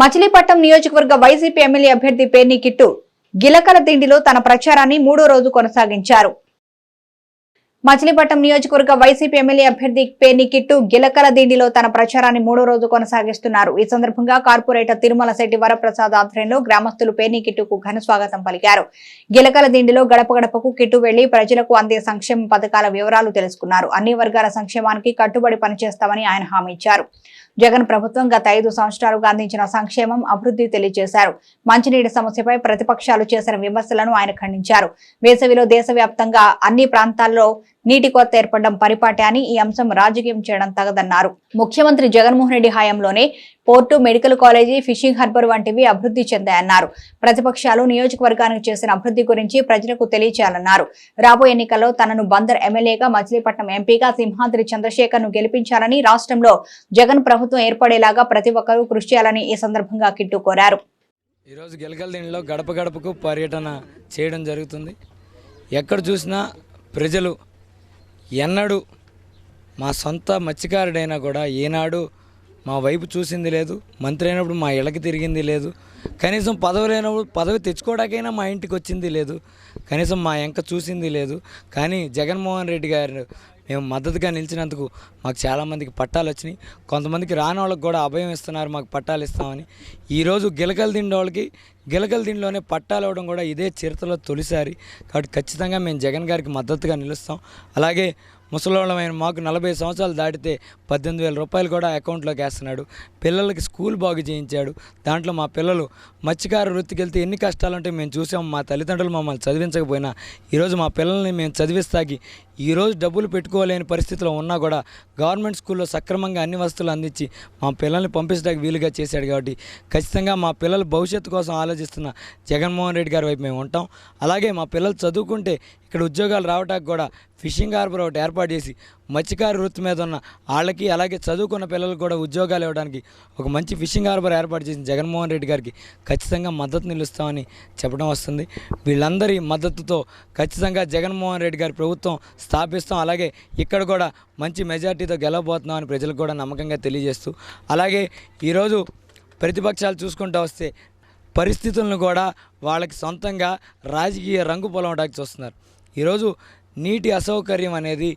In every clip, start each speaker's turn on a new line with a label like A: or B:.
A: మచిలీపట్నం నియోజకవర్గ YCP MLA అభ్యర్థి Perni kit గిలకల దిండిలో తన ప్రచారాన్ని 3వ రోజు కొనసాగించారు. మచిలీపట్నం నియోజకవర్గ వైసీపీ ఎమ్మెల్యే అభ్యర్థి పేర్ని కిట్టు గిలకల దిండిలో తన ప్రచారాన్ని 3వ రోజు కొనసాగిస్తున్నారు. ఈ సందర్భంగా కార్పొరేటర్ తిరుమల శెట్టి వరప్రసాద్ ఆధ్వర్యంలో గ్రామస్తులు పేర్ని కిట్టుకు ఘన స్వాగతం పలికారు. గిలకల దిండిలో గడప గడపకు కిట్టు వెళ్లి ప్రజలకు అందే సంక్షేమ పథకాల వివరాలు తెలుసుకున్నారు. అన్ని వర్గాల సంక్షేమానికి కట్టుబడి పనిచేస్తామని ఆయన హామీ ఇచ్చారు. జగన్ ప్రభుత్వం గత 5 సంవత్సరాలుగా అందించిన సంక్షేమం, అభివృద్ధి తెలియజేశారు. మంచినీటి సమస్యపై ప్రతిపక్షాలు చేసిన విమర్శలను ఆయన ఖండించారు. వేసవిలో దేశవ్యాప్తంగా అన్ని ప్రాంతాల్లో నీటి కొరత ఏర్పడడం పరిపాటే అని ఈ అంశం రాజకీయం చేయడం తగదన్నారు. ముఖ్యమంత్రి జగన్మోహన్ రెడ్డి హయాంలోనే port, medical college, fishing harbour వంటివి అభివృద్ధి చెందాయన్నారు. ప్రతిపక్షాలు నియోజకవర్గానికి చేసిన అభివృద్ధి గురించి ప్రజలకు తెలియచేయాలన్నారు. రాబోయే ఎన్నికల్లో తనను బందర్ ఎమ్మెల్యేగా, మచిలీపట్నం ఎంపీగా సింహాద్రి చంద్రశేఖర్ ను గెలిపించాలని, రాష్ట్రంలో జగన్ ప్రభుత్వం ఏర్పడేలాగా ప్రతి ఒక్కరూ కృషి చేయాలని ఈ సందర్భంగా కిట్టు కోరారు.
B: ఈరోజు గిలకల దిండిలో గడప గడపకు పర్యటన చేయడం జరుగుతుంది. ఎక్కడ చూసినా ప్రజలు ఎన్నడూ మా సొంత మత్స్యకారుడైనా కూడా ఏనాడు మా వైపు చూసింది లేదు. మంత్రి అయినప్పుడు మా ఇళ్ళకి తిరిగింది లేదు. కనీసం పదవి లేనప్పుడు పదవి తెచ్చుకోవడానికైనా మా ఇంటికి వచ్చింది లేదు. కనీసం మా ఎంక చూసింది లేదు. కానీ జగన్మోహన్ రెడ్డి గారు మేము మద్దతుగా నిలిచినందుకు మాకు చాలామందికి పట్టాలు వచ్చినాయి. కొంతమందికి రాని వాళ్ళకి కూడా అభయం ఇస్తున్నారు, మాకు పట్టాలు ఇస్తామని. ఈరోజు గిలకల దిండి వాళ్ళకి గిలకల దిండిలోనే పట్టాలు ఇవ్వడం కూడా ఇదే చరిత్రలో తొలిసారి. కాబట్టి ఖచ్చితంగా మేము జగన్ గారికి మద్దతుగా నిలుస్తాం. అలాగే ముసలోళ్ళమైన మాకు 40 సంవత్సరాలు దాటితే 18,000 రూపాయలు కూడా అకౌంట్లోకి వేస్తున్నాడు. పిల్లలకి స్కూల్ బాగు చేయించాడు. దాంట్లో మా పిల్లలు మత్స్యకార వృత్తికి వెళ్తే ఎన్ని కష్టాలు ఉంటే మేము చూసాం. మా తల్లిదండ్రులు మమ్మల్ని చదివించకపోయినా ఈరోజు మా పిల్లల్ని మేము చదివిస్తాకి ఈరోజు డబ్బులు పెట్టుకోలేని పరిస్థితిలో ఉన్నా కూడా గవర్నమెంట్ స్కూల్లో సక్రమంగా అన్ని వస్తువులు అందించి మా పిల్లల్ని పంపించడానికి వీలుగా చేశాడు. కాబట్టి ఖచ్చితంగా మా పిల్లల భవిష్యత్తు కోసం ఆలోచిస్తున్న జగన్మోహన్ రెడ్డి గారి వైపు మేము ఉంటాం. అలాగే మా పిల్లలు చదువుకుంటే ఇక్కడ ఉద్యోగాలు రావడానికి కూడా ఫిషింగ్ హార్బర్ ఒకటి ఏర్పాటు చేసి మత్స్యకార వృత్తి మీద ఉన్న వాళ్ళకి, అలాగే చదువుకున్న పిల్లలకు కూడా ఉద్యోగాలు ఇవ్వడానికి ఒక మంచి ఫిషింగ్ హార్బర్ ఏర్పాటు చేసిన జగన్మోహన్ రెడ్డి గారికి ఖచ్చితంగా మద్దతు నిలుస్తామని చెప్పడం వస్తుంది. వీళ్ళందరి మద్దతుతో ఖచ్చితంగా జగన్మోహన్ రెడ్డి గారి ప్రభుత్వం స్థాపిస్తాం. అలాగే ఇక్కడ కూడా మంచి మెజార్టీతో గెలవబోతున్నామని ప్రజలకు కూడా నమ్మకంగా తెలియజేస్తూ, అలాగే ఈరోజు ప్రతిపక్షాలు చూసుకుంటూ వస్తే పరిస్థితులను కూడా వాళ్ళకి సొంతంగా రాజకీయ రంగు పొలవడానికి చూస్తున్నారు. ఈరోజు నీటి అసౌకర్యం అనేది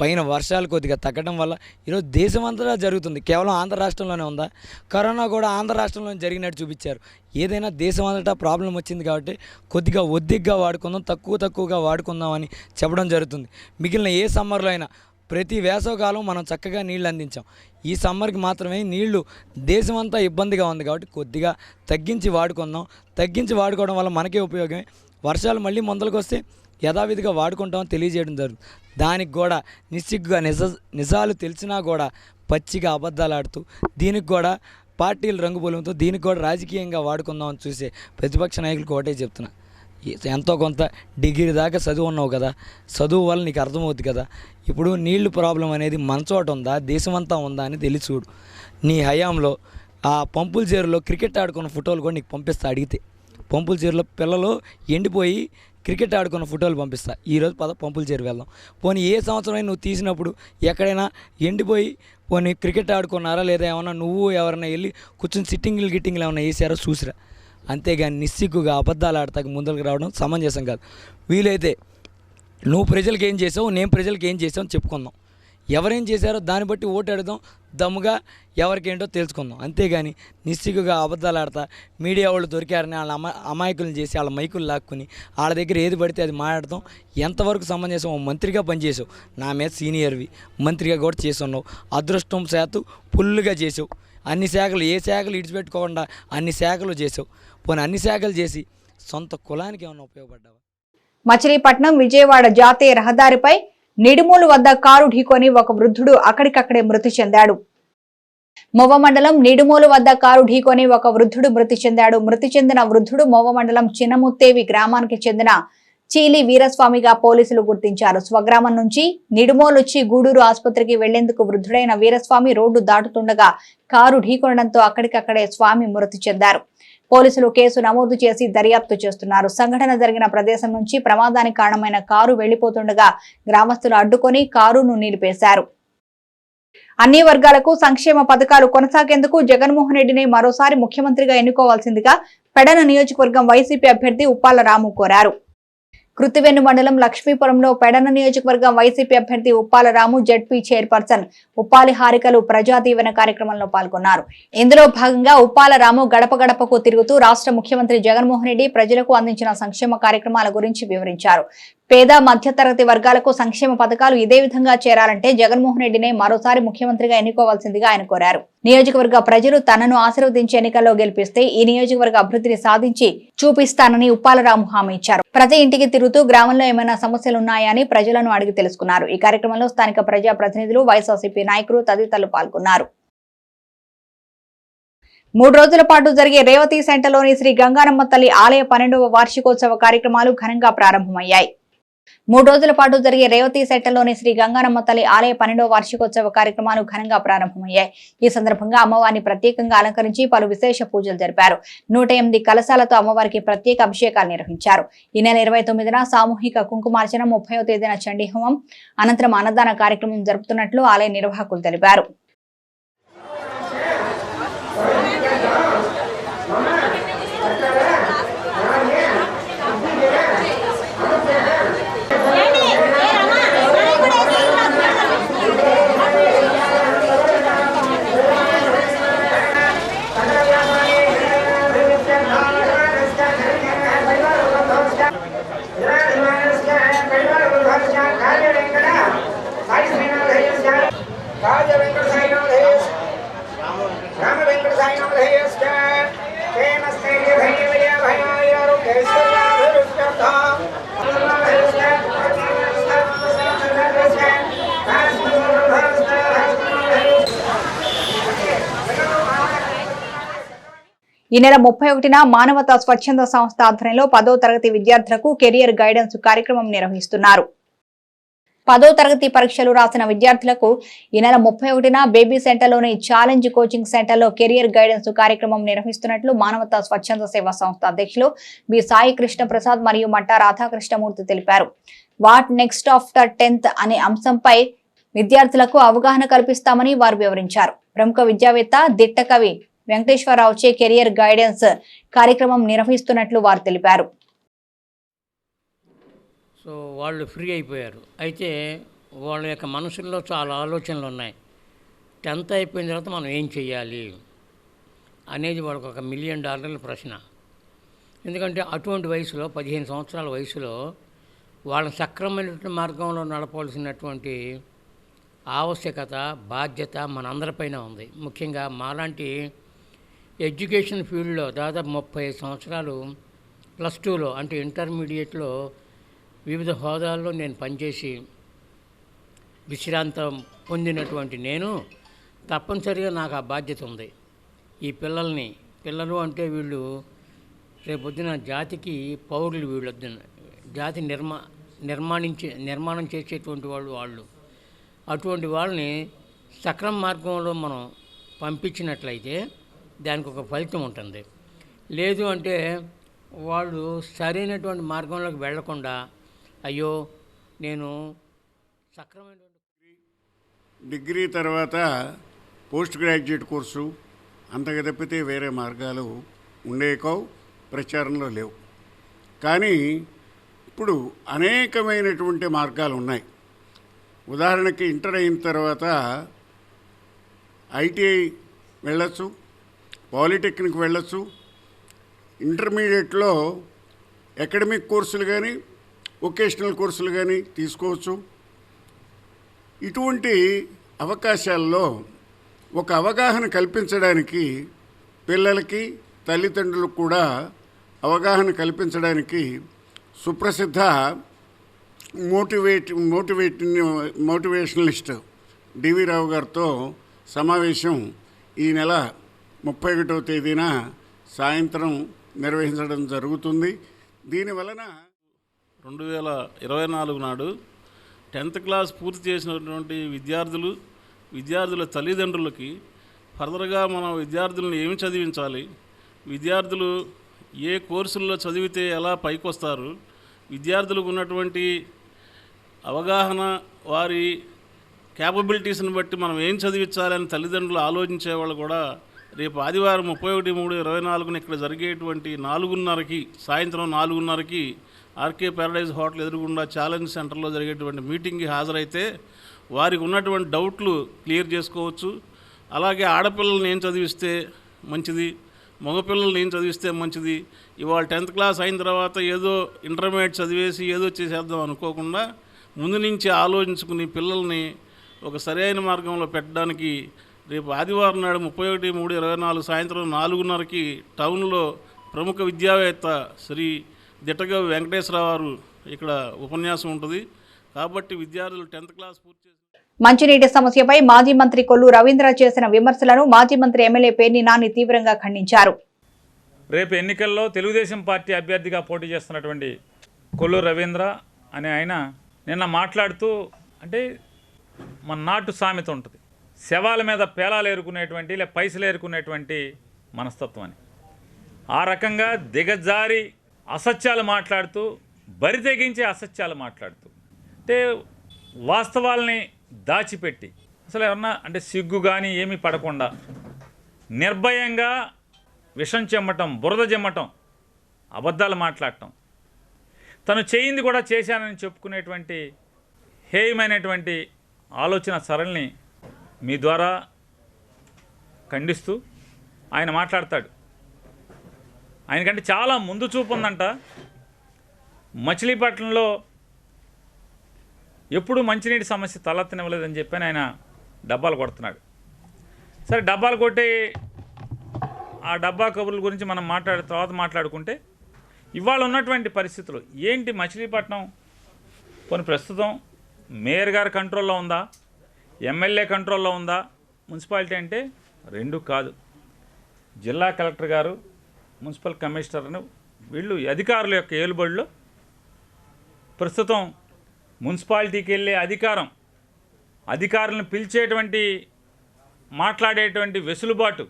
B: పైన వర్షాలు కొద్దిగా తగ్గడం వల్ల ఈరోజు దేశమంతటా జరుగుతుంది. కేవలం ఆంధ్ర రాష్ట్రంలోనే ఉందా? కరోనా కూడా ఆంధ్ర రాష్ట్రంలో జరిగినట్టు చూపించారు. ఏదైనా దేశమంతటా ప్రాబ్లం వచ్చింది కాబట్టి కొద్దిగా ఒద్దిగ్గా వాడుకుందాం, తక్కువగా వాడుకుందామని చెప్పడం జరుగుతుంది. మిగిలిన ఏ సమ్మర్లో అయినా ప్రతి వేసవకాలం మనం చక్కగా నీళ్ళు అందించాం. ఈ సమ్మర్కి మాత్రమే నీళ్లు దేశమంతా ఇబ్బందిగా ఉంది కాబట్టి కొద్దిగా తగ్గించి వాడుకుందాం. తగ్గించి వాడుకోవడం వల్ల మనకే ఉపయోగమే. వర్షాలు మళ్ళీ మొదలుకు వస్తే యథావిధిగా వాడుకుంటామని తెలియజేయడం జరుగుతుంది. దానికి కూడా నిస్సిగ్గుగా నిజాలు తెలిసినా కూడా పచ్చిగా అబద్ధాలు ఆడుతూ దీనికి కూడా పార్టీలు రంగు పొలంతో దీనికి కూడా రాజకీయంగా వాడుకుందామని చూసే ప్రతిపక్ష నాయకులకు ఒకటే చెప్తున్నా, ఎంతో కొంత డిగ్రీ దాకా చదువు ఉన్నావు కదా, చదువు వల్ల నీకు అర్థమవుతుంది కదా. ఇప్పుడు నీళ్లు ప్రాబ్లం అనేది మన చోట ఉందా, దేశమంతా ఉందా అని తెలిసి చూడు. నీ హయాంలో ఆ పంపుల చేరులో క్రికెట్ ఆడుకున్న ఫోటోలు కూడా నీకు పంపిస్తా. అడిగితే పంపుల చేరులో పిల్లలు ఎండిపోయి క్రికెట్ ఆడుకున్న ఫోటోలు పంపిస్తా. ఈరోజు పంపుల చేరు వెళ్దాం. పోనీ ఏ సంవత్సరం నువ్వు తీసినప్పుడు ఎక్కడైనా ఎండిపోయి పోనీ క్రికెట్ ఆడుకున్నారా లేదా, ఏమన్నా నువ్వు ఎవరైనా వెళ్ళి కూర్చొని సిట్టింగ్లు గిట్టింగ్లు ఏమన్నా వేసారో చూసిరా. అంతేగాని నిస్సిగ్గుగా అబద్ధాలు ఆడతాకి ముందుకు రావడం సమంజసం కాదు. వీలైతే నువ్వు ప్రజలకు ఏం చేసావు, నేను ప్రజలకు ఏం చేసావు చెప్పుకుందాం. ఎవరేం చేశారో దాన్ని బట్టి ఓటు అడుగుదాం. దమ్ముగా ఎవరికేంటో తెలుసుకుందాం. అంతేగాని నిస్సిగ్గుగా అబద్ధాలు ఆడతా మీడియా వాళ్ళు దొరికారని వాళ్ళ అమాయకులను చేసి వాళ్ళ మైకులు లాక్కుని వాళ్ళ దగ్గర ఏది పడితే అది మాట్లాడతాం ఎంతవరకు సమంజసం? మంత్రిగా పనిచేసావు, నా మీద సీనియర్వి, మంత్రిగా కూడా చేస్తున్నావు. అదృష్టం శాతం ఫుల్గా చేసావు. అన్ని శాఖలు ఏ శాఖలు ఇడిచిపెట్టుకోకుండా అన్ని శాఖలు చేసావు. పోనీ అన్ని శాఖలు చేసి సొంత కులానికి ఏమన్నా ఉపయోగపడ్డావా?
A: మచిలీపట్నం విజయవాడ జాతీయ రహదారిపై నిడుమూలు వద్ద కారు ఢీకొని ఒక వృద్ధుడు అక్కడికక్కడే మృతి చెందాడు. మోవ మండలం నిడుమూలు వద్ద కారు ఢీకొని ఒక వృద్ధుడు మృతి చెందాడు. మృతి చెందిన వృద్ధుడు మోవ మండలం చిన్నముత్తేవి గ్రామానికి చెందిన చీలి వీరస్వామిగా పోలీసులు గుర్తించారు. స్వగ్రామం నుంచి నిడుమోలుచ్చి గూడూరు ఆసుపత్రికి వెళ్లేందుకు వృద్ధుడైన వీరస్వామి రోడ్డు దాటుతుండగా కారు ఢీకొనడంతో అక్కడికక్కడే స్వామి మృతి చెందారు. పోలీసులు కేసు నమోదు చేసి దర్యాప్తు చేస్తున్నారు. సంఘటన జరిగిన ప్రదేశం నుంచి ప్రమాదానికి కారణమైన కారు వెళ్లిపోతుండగా గ్రామస్తులు అడ్డుకొని కారును నిలిపేశారు. అన్ని వర్గాలకు సంక్షేమ పథకాలు కొనసాగేందుకు జగన్మోహన్ రెడ్డిని మరోసారి ముఖ్యమంత్రిగా ఎన్నుకోవాల్సిందిగా పెడన నియోజకవర్గం వైసీపీ అభ్యర్థి ఉప్పాల రాము కోరారు. కృత్తివెన్ను మండలం లక్ష్మీపురంలో పెడన నియోజకవర్గం వైసీపీ అభ్యర్థి ఉప్పాల రాము జడ్పీ చైర్పర్సన్ ఉప్పాలి హారికలు ప్రజా దీవెన కార్యక్రమంలో పాల్గొన్నారు. ఇందులో భాగంగా ఉప్పాల రాము గడప గడపకు తిరుగుతూ రాష్ట్ర ముఖ్యమంత్రి జగన్మోహన్ రెడ్డి ప్రజలకు అందించిన సంక్షేమ కార్యక్రమాల గురించి వివరించారు. పేద మధ్యతరగతి వర్గాలకు సంక్షేమ పథకాలు ఇదే విధంగా చేరాలంటే జగన్మోహన్ రెడ్డినే మరోసారి ముఖ్యమంత్రిగా ఎన్నుకోవాల్సిందిగా ఆయన కోరారు. నియోజకవర్గ ప్రజలు తనను ఆశీర్వదించి ఎన్నికల్లో గెలిపిస్తే ఈ నియోజకవర్గ అభివృద్ధిని సాధించి చూపిస్తానని ఉప్పాలరాము హామీ ఇచ్చారు. ప్రతి ఇంటికి తిరుగుతూ గ్రామంలో ఏమైనా సమస్యలున్నాయా అని ప్రజలను అడిగి తెలుసుకున్నారు. ఈ కార్యక్రమంలో స్థానిక ప్రజా ప్రతినిధులు, వైఎస్ఆర్సీపీ నాయకులు తదితరులు పాల్గొన్నారు. 3 రోజుల పాటు జరిగే రేవతి సెంటర్లోని శ్రీ గంగానమ్మ తల్లి ఆలయ 12వ వార్షికోత్సవ కార్యక్రమాలు ఘనంగా ప్రారంభమయ్యాయి. 3 రోజుల పాటు జరిగే రేవతి సెంటర్లోని శ్రీ గంగానమ్మ తల్లి ఆలయ 12వ వార్షికోత్సవ కార్యక్రమాలు ఘనంగా ప్రారంభమయ్యాయి. ఈ సందర్భంగా అమ్మవారిని ప్రత్యేకంగా అలంకరించి పలు విశేష పూజలు జరిపారు. 108 కలశాలతో అమ్మవారికి ప్రత్యేక అభిషేకాలు నిర్వహించారు. ఈ నెల 29న సామూహిక కుంకుమార్చన, 30వ తేదీన చండీ హోమం, అనంతరం అన్నదాన కార్యక్రమం జరుపుతున్నట్లు ఆలయ నిర్వాహకులు తెలిపారు. ఈ నెల 31న మానవతా స్వచ్ఛంద సంస్థ ఆధ్వర్యంలో 10వ తరగతి విద్యార్థులకు కెరియర్ గైడెన్స్ కార్యక్రమం నిర్వహిస్తున్నారు. 10వ తరగతి పరీక్షలు రాసిన విద్యార్థులకు ఈ నెల 31న బేబీ సెంటర్లోని ఛాలెంజ్ కోచింగ్ సెంటర్లో కెరియర్ గైడెన్స్ కార్యక్రమం నిర్వహిస్తున్నట్లు మానవతా స్వచ్ఛంద సేవా సంస్థ అధ్యక్షులు బి సాయి కృష్ణ ప్రసాద్ మరియు మట్టా రాధాకృష్ణమూర్తి తెలిపారు. వాట్ నెక్స్ట్ ఆఫ్టర్ 10th అనే అంశంపై విద్యార్థులకు అవగాహన కల్పిస్తామని వారు వివరించారు. ప్రముఖ విద్యావేత్త దిట్ట కవి వెంకటేశ్వరరావుచే కెరియర్ గైడెన్స్ కార్యక్రమం నిర్వహిస్తున్నట్లు వారు తెలిపారు.
C: సో వాళ్ళు ఫ్రీ అయిపోయారు. అయితే వాళ్ళ యొక్క మనసుల్లో చాలా ఆలోచనలు ఉన్నాయి. 10th అయిపోయిన తర్వాత మనం ఏం చేయాలి అనేది వాళ్ళకి ఒక $1 మిలియన్ ప్రశ్న. ఎందుకంటే అటువంటి వయసులో 15 సంవత్సరాల వయసులో వాళ్ళని సక్రమమైనటువంటి మార్గంలో నడపవలసినటువంటి ఆవశ్యకత, బాధ్యత మనందరిపైన ఉంది. ముఖ్యంగా మాలాంటి ఎడ్యుకేషన్ ఫీల్డ్లో దాదాపు 35 సంవత్సరాలు +2లో అంటే ఇంటర్మీడియట్లో వివిధ హోదాల్లో నేను పనిచేసి విశ్రాంతం పొందినటువంటి నేను తప్పనిసరిగా నాకు ఆ బాధ్యత ఉంది. ఈ పిల్లలు అంటే వీళ్ళు రేపొద్దున జాతికి పౌరులు, వీళ్ళొద్దున జాతి నిర్మాణం చేసేటువంటి వాళ్ళు. అటువంటి వాళ్ళని సక్రమ మార్గంలో మనం పంపించినట్లయితే దానికి ఒక ఫలితం ఉంటుంది. లేదు అంటే వాళ్ళు సరైనటువంటి మార్గంలోకి వెళ్లకుండా అయ్యో నేను సక్రమైనటువంటి
D: డిగ్రీ తర్వాత పోస్ట్ గ్రాడ్యుయేట్ కోర్సు అంతగా తప్పితే వేరే మార్గాలు ఉండేకో ప్రచారంలో లేవు. కానీ ఇప్పుడు అనేకమైనటువంటి మార్గాలు ఉన్నాయి. ఉదాహరణకి ఇంటర్ అయిన తర్వాత ఐటీఐ వెళ్ళచ్చు, పాలిటెక్నిక్ వెళ్ళచ్చు, ఇంటర్మీడియట్లో అకాడమిక్ కోర్సులు కానీ వొకేషనల్ కోర్సులు కానీ తీసుకోవచ్చు. ఇటువంటి అవకాశాల్లో ఒక అవగాహన కల్పించడానికి పిల్లలకి, తల్లిదండ్రులకు కూడా అవగాహన కల్పించడానికి సుప్రసిద్ధ మోటివేషనలిస్ట్ డివి రావు గారితో సమావేశం ఈ నెల 31వ తేదీన సాయంత్రం నిర్వహించడం జరుగుతుంది. దీనివలన
E: 2024 నాడు 10th క్లాస్ పూర్తి చేసినటువంటి విద్యార్థుల తల్లిదండ్రులకి ఫర్దర్గా మనం విద్యార్థులను ఏమి చదివించాలి, విద్యార్థులు ఏ కోర్సుల్లో చదివితే ఎలా పైకి వస్తారు, విద్యార్థులకు ఉన్నటువంటి అవగాహన, వారి క్యాపబిలిటీస్ని బట్టి మనం ఏం చదివించాలని తల్లిదండ్రులు ఆలోచించేవాళ్ళు కూడా రేపు ఆదివారం 31/3/24 ఇక్కడ జరిగేటువంటి 4:30కి సాయంత్రం 4:30కి ఆర్కే ప్యారడైజ్ హోటల్ ఎదురుగుండా ఛాలెంజ్ సెంటర్లో జరిగేటువంటి మీటింగ్కి హాజరైతే వారికి ఉన్నటువంటి డౌట్లు క్లియర్ చేసుకోవచ్చు. అలాగే ఆడపిల్లల్ని ఏం చదివిస్తే మంచిది, మగపిల్లల్ని ఏం చదివిస్తే మంచిది, ఇవాళ 10th క్లాస్ అయిన తర్వాత ఏదో ఇంటర్మీడియట్ చదివేసి ఏదో చేసేద్దాం అనుకోకుండా ముందు నుంచి ఆలోచించుకుని పిల్లల్ని ఒక సరైన మార్గంలో పెట్టడానికి రేపు ఆదివారం నాడు 31/3/24 సాయంత్రం 4:30కి టౌన్లో ప్రముఖ విద్యావేత్త శ్రీ దిట్టగవి వెంకటేశ్వరరావు గారు ఇక్కడ ఉపన్యాసం ఉంటుంది. కాబట్టి విద్యార్థులు 10th క్లాస్ పూర్తి చేసి
A: మంచినీటి సమస్యపై మాజీ మంత్రి కొల్లు రవీంద్ర చేసిన విమర్శలను మాజీ మంత్రి ఎమ్మెల్యే పేర్ని నాని తీవ్రంగా ఖండించారు.
F: రేపు ఎన్నికల్లో తెలుగుదేశం పార్టీ అభ్యర్థిగా పోటీ చేస్తున్నటువంటి కొల్లు రవీంద్ర అనే ఆయన నిన్న మాట్లాడుతూ, అంటే మన నాటు సామెత ఉంటుంది, శవాల మీద పేలాలు ఏరుకునేటువంటి లేదా పైసలు ఏరుకునేటువంటి మనస్తత్వం అని. ఆ రకంగా దిగజారి అసత్యాలు మాట్లాడుతూ, బరి తెగించే అసత్యాలు మాట్లాడుతూ, అంటే వాస్తవాల్ని దాచిపెట్టి అసలు ఏమన్నా అంటే సిగ్గు కానీ ఏమీ పడకుండా నిర్భయంగా విషం చెమ్మటం, బురద చెమ్మటం, అబద్ధాలు మాట్లాడటం, తను చేయింది కూడా చేశానని చెప్పుకునేటువంటి హేయమైనటువంటి ఆలోచన సరళిని మీ ద్వారా ఖండిస్తూ ఆయన మాట్లాడతాడు. ఆయనకంటే చాలా ముందు చూపు ఉందంట. మచిలీపట్నంలో ఎప్పుడు మంచినీటి సమస్య తలెత్తనివ్వలేదని చెప్పి ఆయన డబ్బాలు కొడుతున్నాడు. సరే, డబ్బాలు కొట్టి ఆ డబ్బా కబుర్ల గురించి మనం తర్వాత మాట్లాడుకుంటే ఇవాళ ఉన్నటువంటి పరిస్థితులు ఏంటి? మచిలీపట్నం కొన్ని ప్రస్తుతం మేయర్ గారి కంట్రోల్లో ఉందా, ఎమ్మెల్యే కంట్రోల్లో ఉందా? మున్సిపాలిటీ అంటే రెండు కాదు. జిల్లా కలెక్టర్ గారు, మున్సిపల్ కమిషనర్ను, వీళ్ళు అధికారుల యొక్క ఏలుబడిలో ప్రస్తుతం మున్సిపాలిటీకి వెళ్ళే అధికారం, అధికారులను పిలిచేటువంటి, మాట్లాడేటువంటి వెసులుబాటు,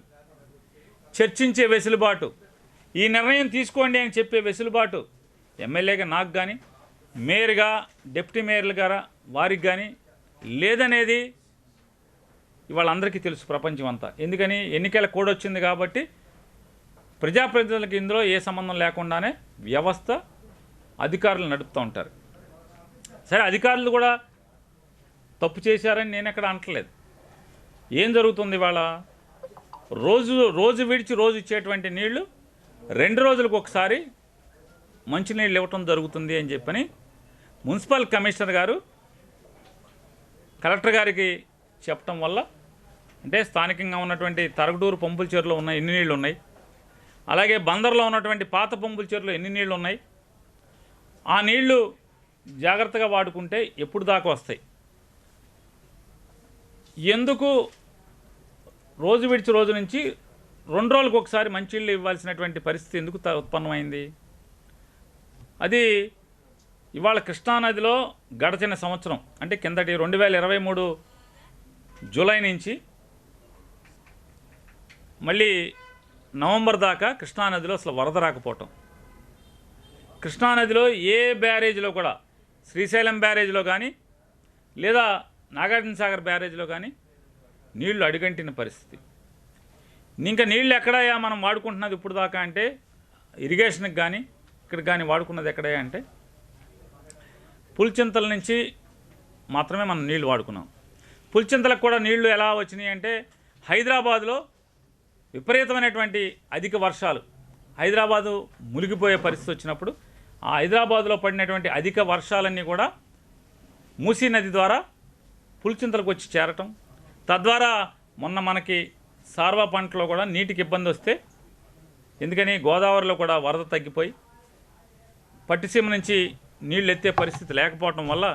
F: చర్చించే వెసులుబాటు, ఈ నిర్ణయం తీసుకోండి అని చెప్పే వెసులుబాటు ఎమ్మెల్యేగా నాకు కానీ, మేయర్గా, డిప్యూటీ మేయర్లు గారా వారికి కానీ లేదనేది ఇవాళ అందరికీ తెలుసు, ప్రపంచం అంతా. ఎందుకని? ఎన్నికల కోడ్ వచ్చింది కాబట్టి ప్రజాప్రతినిధులకు ఇందులో ఏ సంబంధం లేకుండానే వ్యవస్థ, అధికారులు నడుపుతూ ఉంటారు. సరే, అధికారులు కూడా తప్పు చేశారని నేను ఎక్కడ అనట్లేదు. ఏం జరుగుతుంది ఇవాళ? రోజు విడిచి రోజు ఇచ్చేటువంటి నీళ్లు 2 రోజులకు ఒకసారి మంచినీళ్ళు ఇవ్వటం జరుగుతుంది అని చెప్పని మున్సిపల్ కమిషనర్ గారు కలెక్టర్ గారికి చెప్పటం వల్ల, అంటే స్థానికంగా ఉన్నటువంటి తరగటూరు పంపుల చెరువులో ఉన్న ఎన్ని నీళ్ళు ఉన్నాయి, అలాగే బందర్లో ఉన్నటువంటి పాత పంపుల చెరువులో ఎన్ని నీళ్ళు ఉన్నాయి, ఆ నీళ్లు జాగ్రత్తగా వాడుకుంటే ఎప్పుడు దాకా వస్తాయి. ఎందుకు రోజు విడిచి రోజు నుంచి 2 రోజులకు ఒకసారి మంచినీళ్ళు ఇవ్వాల్సినటువంటి పరిస్థితి ఎందుకు ఉత్పన్నమైంది? అది ఇవాళ కృష్ణానదిలో గడచిన సంవత్సరం, అంటే కిందటి 2023 జూలై నుంచి మళ్ళీ నవంబర్ దాకా కృష్ణానదిలో అసలు వరద రాకపోవటం. కృష్ణానదిలో ఏ బ్యారేజ్లో కూడా, శ్రీశైలం బ్యారేజ్లో కానీ లేదా నాగార్జున సాగర్ బ్యారేజ్లో కానీ నీళ్లు అడుగంటిన పరిస్థితి. ఇంకా నీళ్ళు ఎక్కడయా మనం వాడుకుంటున్నది ఇప్పుడు దాకా అంటే, ఇరిగేషన్కి కానీ ఇక్కడికి కానీ వాడుకున్నది ఎక్కడయా అంటే పులిచింతల నుంచి మాత్రమే మనం నీళ్లు వాడుకున్నాం. పులిచింతలకు కూడా నీళ్లు ఎలా వచ్చినాయి అంటే, హైదరాబాదులో విపరీతమైనటువంటి అధిక వర్షాలు, హైదరాబాదు మునిగిపోయే పరిస్థితి వచ్చినప్పుడు ఆ హైదరాబాదులో పడినటువంటి అధిక వర్షాలన్నీ కూడా మూసీ నది ద్వారా పులిచింతలకు వచ్చి చేరటం, తద్వారా మొన్న మనకి సార్వా పంటలో కూడా నీటికి ఇబ్బంది వస్తే, ఎందుకని గోదావరిలో కూడా వరద తగ్గిపోయి పట్టిసీమ నుంచి నీళ్ళు ఎత్తే పరిస్థితి లేకపోవటం వల్ల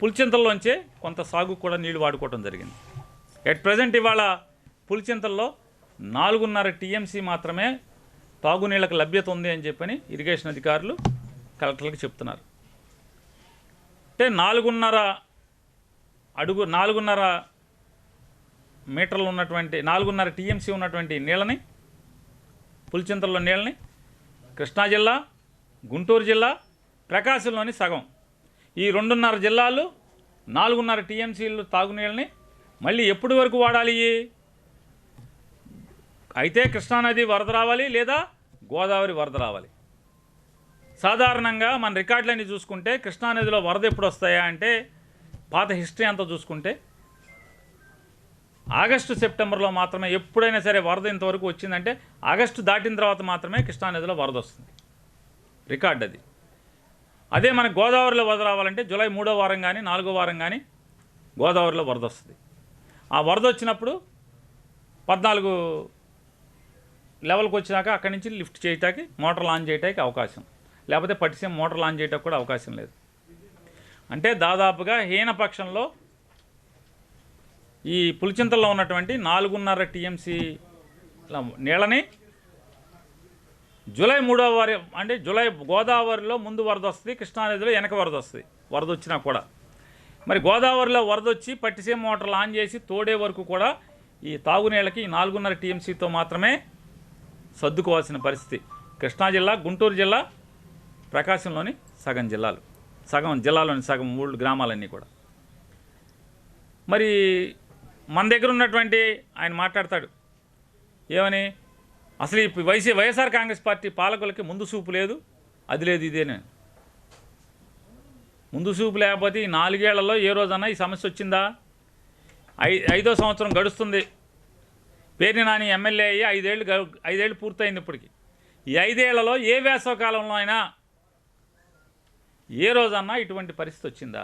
F: పులిచింతల్లోంచే కొంత సాగు కూడా నీళ్లు వాడుకోవటం జరిగింది. ఎట్ ప్రజెంట్ ఇవాళ పులిచింతల్లో 4.5 టీఎంసీ మాత్రమే తాగునీళ్ళకు లభ్యత ఉంది అని చెప్పని ఇరిగేషన్ అధికారులు కలెక్టర్లకు చెప్తున్నారు. అంటే 4.5 మీటర్లు ఉన్నటువంటి 4.5 టీఎంసీ ఉన్నటువంటి నీళ్ళని, పులిచింతల్లో నీళ్ళని కృష్ణా జిల్లా, గుంటూరు జిల్లా, ప్రకాశంలోని సగం, ఈ 2.5 జిల్లాలు 4.5 టీఎంసీలు తాగునీళ్ళని మళ్ళీ ఎప్పటి వరకు వాడాలి? అయితే కృష్ణానది వరద రావాలి లేదా గోదావరి వరద రావాలి. సాధారణంగా మన రికార్డులన్నీ చూసుకుంటే కృష్ణానదిలో వరద ఎప్పుడు వస్తాయా అంటే పాత హిస్టరీ అంతా చూసుకుంటే ఆగస్టు సెప్టెంబర్లో మాత్రమే ఎప్పుడైనా సరే వరద ఇంతవరకు వచ్చిందంటే ఆగస్టు దాటిన తర్వాత మాత్రమే కృష్ణానదిలో వరద వస్తుంది. రికార్డు అది. అదే మనకు గోదావరిలో వరద రావాలంటే జూలై 3వ వారం కానీ 4వ వారం కానీ గోదావరిలో వరద వస్తుంది. ఆ వరద వచ్చినప్పుడు 14 లెవెల్కి వచ్చినాక అక్కడి నుంచి లిఫ్ట్ చేయటానికి మోటార్లు ఆన్ చేయడానికి అవకాశం, లేకపోతే పట్టిసీమ మోటార్లు ఆన్ చేయడానికి కూడా అవకాశం లేదు. అంటే దాదాపుగా హీనపక్షంలో ఈ పులిచింతల్లో ఉన్నటువంటి 4.5 టీఎంసీ నీళ్ళని జూలై 3వ వారం అంటే జూలై గోదావరిలో ముందు వరద వస్తుంది, కృష్ణానదిలో వెనక వరద వస్తుంది. వరద వచ్చినా కూడా మరి గోదావరిలో వరద వచ్చి పట్టిసీమ మోటార్లు ఆన్ చేసి తోడే వరకు కూడా ఈ తాగునీళ్ళకి 4.5 టీఎంసీతో మాత్రమే సర్దుకోవాల్సిన పరిస్థితి. కృష్ణా జిల్లా, గుంటూరు జిల్లా, ప్రకాశంలోని సగం జిల్లాలోని సగం 3 గ్రామాలన్నీ కూడా. మరి మన దగ్గర ఉన్నటువంటి ఆయన మాట్లాడతాడు ఏమని, అసలు ఈ వైఎస్ఆర్ కాంగ్రెస్ పార్టీ పాలకులకి ముందు చూపు లేదు, అది లేదు ఇదేనే. ముందు చూపు లేకపోతే ఈ 4 ఏళ్లలో ఏ రోజన్నా ఈ సమస్య వచ్చిందా? 5వ సంవత్సరం గడుస్తుంది. పేర్ని నాని ఎమ్మెల్యే అయ్యి 5 ఏళ్ళు పూర్తయింది ఇప్పటికి. ఈ 5 ఏళ్లలో ఏ వేసవకాలంలో అయినా ఏ రోజన్నా ఇటువంటి పరిస్థితి వచ్చిందా?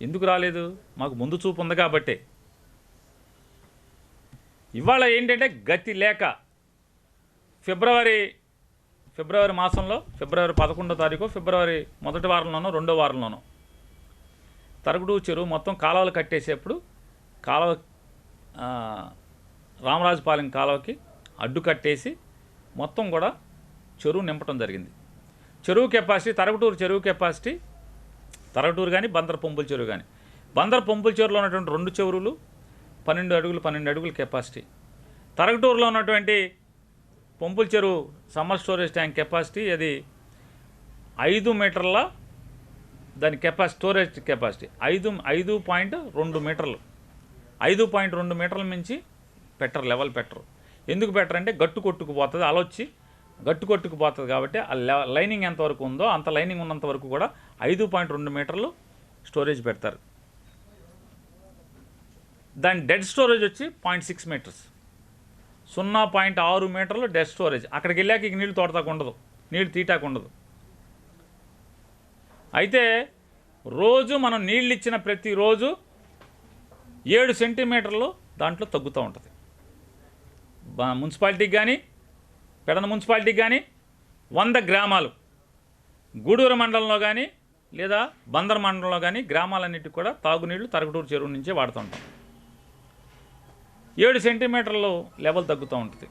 F: ఎందుకు రాలేదు? మాకు ముందు చూపు ఉంది కాబట్టే. ఇవాళ ఏంటంటే గతి లేక ఫిబ్రవరి మాసంలో ఫిబ్రవరి 11వ తారీఖు, ఫిబ్రవరి 1వ వారంలోనో 2వ వారంలోనో తరగుడు చెరువు మొత్తం కాలువలు కట్టేసేప్పుడు కాలువ రామరాజుపాలెం కాలువకి అడ్డు కట్టేసి మొత్తం కూడా చెరువు నింపడం జరిగింది. చెరువు కెపాసిటీ తరగటూరు చెరువు కెపాసిటీ, తరగటూరు కానీ బందర్ పొంపుల చెరువు కానీ, బందర్ పొంపుల చెరువులో ఉన్నటువంటి 2 చెరువులు 12 అడుగుల కెపాసిటీ. తరగటూరులో ఉన్నటువంటి పొంపుల చెరువు సమ్మర్ స్టోరేజ్ ట్యాంక్ కెపాసిటీ అది 5 మీటర్ల దాని స్టోరేజ్ కెపాసిటీ 5.2 మీటర్లు. 5.2 మీటర్ల మించి లెవెల్ పెట్టరు. ఎందుకు పెట్టరంటే గట్టు కొట్టుకుపోతుంది, అలొచ్చి గట్టు కొట్టుకుపోతుంది కాబట్టి ఆ లైనింగ్ ఎంతవరకు ఉందో అంత లైనింగ్ ఉన్నంత వరకు కూడా 5.2 మీటర్లు స్టోరేజ్ పెడతారు. దాని డెడ్ స్టోరేజ్ వచ్చి 0.6 మీటర్స్, 0.6 మీటర్లు డెడ్ స్టోరేజ్. అక్కడికి వెళ్ళాక ఇక నీళ్ళు తోడతాకు ఉండదు, నీళ్ళు తీటాకు ఉండదు. అయితే రోజు మనం నీళ్ళు ఇచ్చిన ప్రతిరోజు 7 సెంటీమీటర్లు దాంట్లో తగ్గుతూ ఉంటుంది. మున్సిపాలిటీకి కానీ పెడన మున్సిపాలిటీకి కానీ 100 గ్రామాలు గూడూరు మండలంలో కానీ లేదా బందర్ మండలంలో కానీ గ్రామాలన్నిటికి కూడా తాగునీళ్లు తరగటూరు చెరువు నుంచే వాడుతూ ఉంటాం. 7 సెంటీమీటర్లు లెవెల్ తగ్గుతూ ఉంటుంది.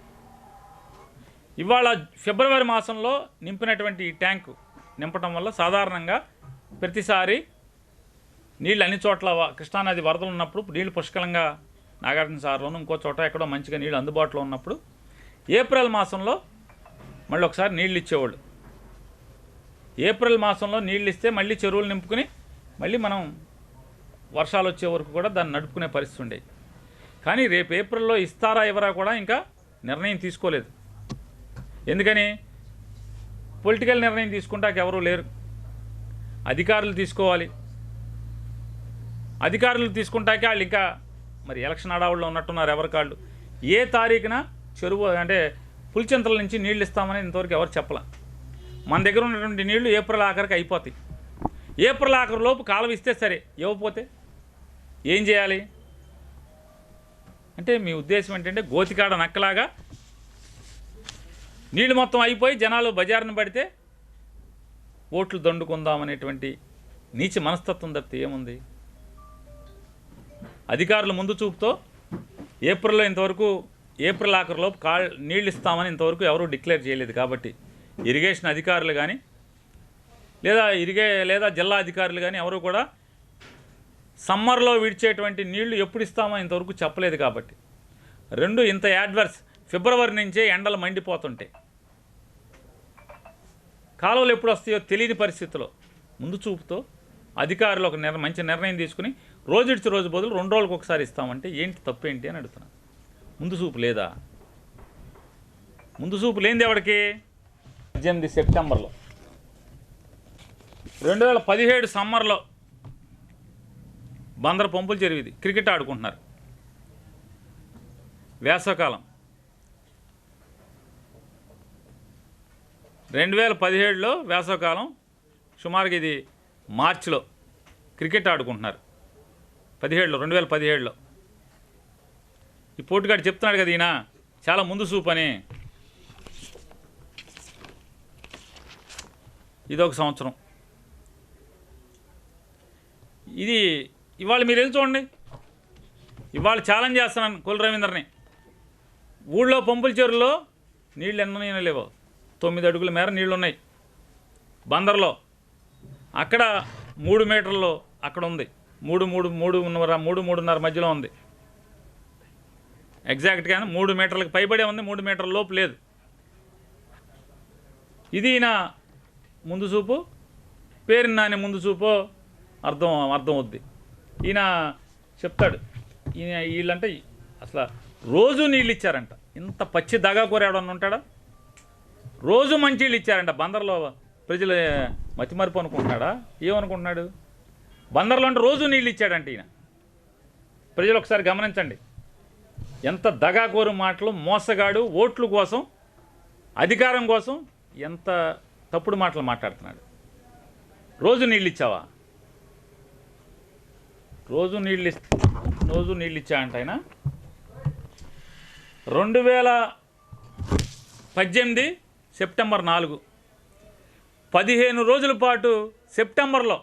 F: ఇవాళ ఫిబ్రవరి మాసంలో నింపినటువంటి ఈ ట్యాంకు నింపటం వల్ల సాధారణంగా ప్రతిసారి నీళ్ళు అన్ని చోట్ల కృష్ణానది వరదలు ఉన్నప్పుడు నీళ్లు పుష్కలంగా నాగార్జున సాగర్లోనూ ఇంకో చోట ఎక్కడో మంచిగా నీళ్ళు అందుబాటులో ఉన్నప్పుడు ఏప్రిల్ మాసంలో మళ్ళీ ఒకసారి నీళ్ళు ఇచ్చేవాళ్ళు. ఏప్రిల్ మాసంలో నీళ్ళు ఇస్తే మళ్ళీ చెరువులు నింపుకుని మళ్ళీ మనం వర్షాలు వచ్చే వరకు కూడా దాన్ని నడుపుకునే పరిస్థితి ఉండేది. కానీ రేపు ఏప్రిల్లో ఇస్తారా ఎవరా కూడా ఇంకా నిర్ణయం తీసుకోలేదు. ఎందుకని? పొలిటికల్ నిర్ణయం తీసుకుంటాక ఎవరూ లేరు, అధికారులు తీసుకోవాలి. అధికారులు తీసుకుంటాకే వాళ్ళు ఇంకా మరి ఎలక్షన్ హడావుల్లో ఉన్నట్టున్నారు ఎవరికాళ్ళు. ఏ తారీఖున చెరువు అంటే పులిచింతల నుంచి నీళ్ళు ఇస్తామని ఇంతవరకు ఎవరు చెప్పలే. మన దగ్గర ఉన్నటువంటి నీళ్లు ఏప్రిల్ ఆఖరికి అయిపోతాయి. ఏప్రిల్ ఆఖరి లోపు కాలువ ఇస్తే సరే, ఇవ్వకపోతే ఏం చేయాలి? అంటే మీ ఉద్దేశం ఏంటంటే గోతికాడ నక్కలాగా నీళ్ళు మొత్తం అయిపోయి జనాలు బజారును పడితే ఓట్లు దండుకుందామనేటువంటి నీచ మనస్తత్వం తప్పితే ఏముంది? అధికారులు ముందు చూపుతో ఏప్రిల్లో ఇంతవరకు ఏప్రిల్ ఆఖరిలోపు నీళ్ళు ఇస్తామని ఇంతవరకు ఎవరూ డిక్లేర్ చేయలేదు. కాబట్టి ఇరిగేషన్ అధికారులు కానీ లేదా జిల్లా అధికారులు కానీ ఎవరు కూడా సమ్మర్లో విడిచేటువంటి నీళ్లు ఎప్పుడు ఇస్తామో ఇంతవరకు చెప్పలేదు. కాబట్టి ఇంత యాడ్వర్స్ ఫిబ్రవరి నుంచే ఎండలు మండిపోతుంటాయి. కాలువలు ఎప్పుడు వస్తాయో తెలియని పరిస్థితిలో ముందు చూపుతో అధికారులు ఒక మంచి నిర్ణయం తీసుకుని రోజు ఇడిచి రోజు బదులు 2 రోజులకు ఒకసారి ఇస్తామంటే ఏంటి తప్పు ఏంటి అని అడుగుతున్నాను. ముందు చూపు లేదా? ముందు చూపు లేనిది ఎవరికి? 18 సెప్టెంబర్లో 2017 సమ్మర్లో బందర పంపులు చెరువిది క్రికెట్ ఆడుకుంటున్నారు. వేసవకాలం 2017లో వేసవకాలం సుమారుగా ఇది మార్చిలో క్రికెట్ ఆడుకుంటున్నారు. 2017లో ఈ పోటుగాడు చెప్తున్నాడు కదా, ఈయన చాలా ముందు చూపు అని. ఇదొక సంవత్సరం. ఇది ఇవాళ మీరు వెళ్ళి చూడండి. ఇవాళ ఛాలెంజ్ చేస్తున్నాను కొల్లు రవీంద్రని. ఊళ్ళో పంపుల చెరువులో నీళ్ళు ఎన్నో లేవో 9 అడుగుల మేర నీళ్ళు ఉన్నాయి బందర్లో. అక్కడ 3 మీటర్లు అక్కడ ఉంది, 3.5 మధ్యలో ఉంది. ఎగ్జాక్ట్గా 3 మీటర్లకు పైబడే ఉంది, 3 మీటర్ల లోపు లేదు. ఇది ఈయన ముందు చూపు, పేరు నాని ముందు చూపు అర్థం అవుద్ది. ఈయన చెప్తాడు, వీళ్ళంటే అసలు రోజు నీళ్ళు ఇచ్చారంట. ఇంత పచ్చి దగాకూర ఎవడన్నా ఉంటాడా? రోజు మంచి నీళ్ళు ఇచ్చారంట. బందర్లో ప్రజలు మతిమరుపు అనుకుంటున్నాడా? ఏమనుకుంటున్నాడు? బందర్లో అంటే రోజు నీళ్ళు ఇచ్చాడంట ఈయన. ప్రజలు ఒకసారి గమనించండి, ఎంత దగాకోరు మాటలు, మోసగాడు, ఓట్ల కోసం, అధికారం కోసం ఎంత తప్పుడు మాటలు మాట్లాడుతున్నాడు. రోజు నీళ్ళు ఇచ్చావా? రోజు నీళ్ళు ఇచ్చాయంట ఆయన. 2018 సెప్టెంబర్ 4, 15 రోజుల పాటు సెప్టెంబర్లో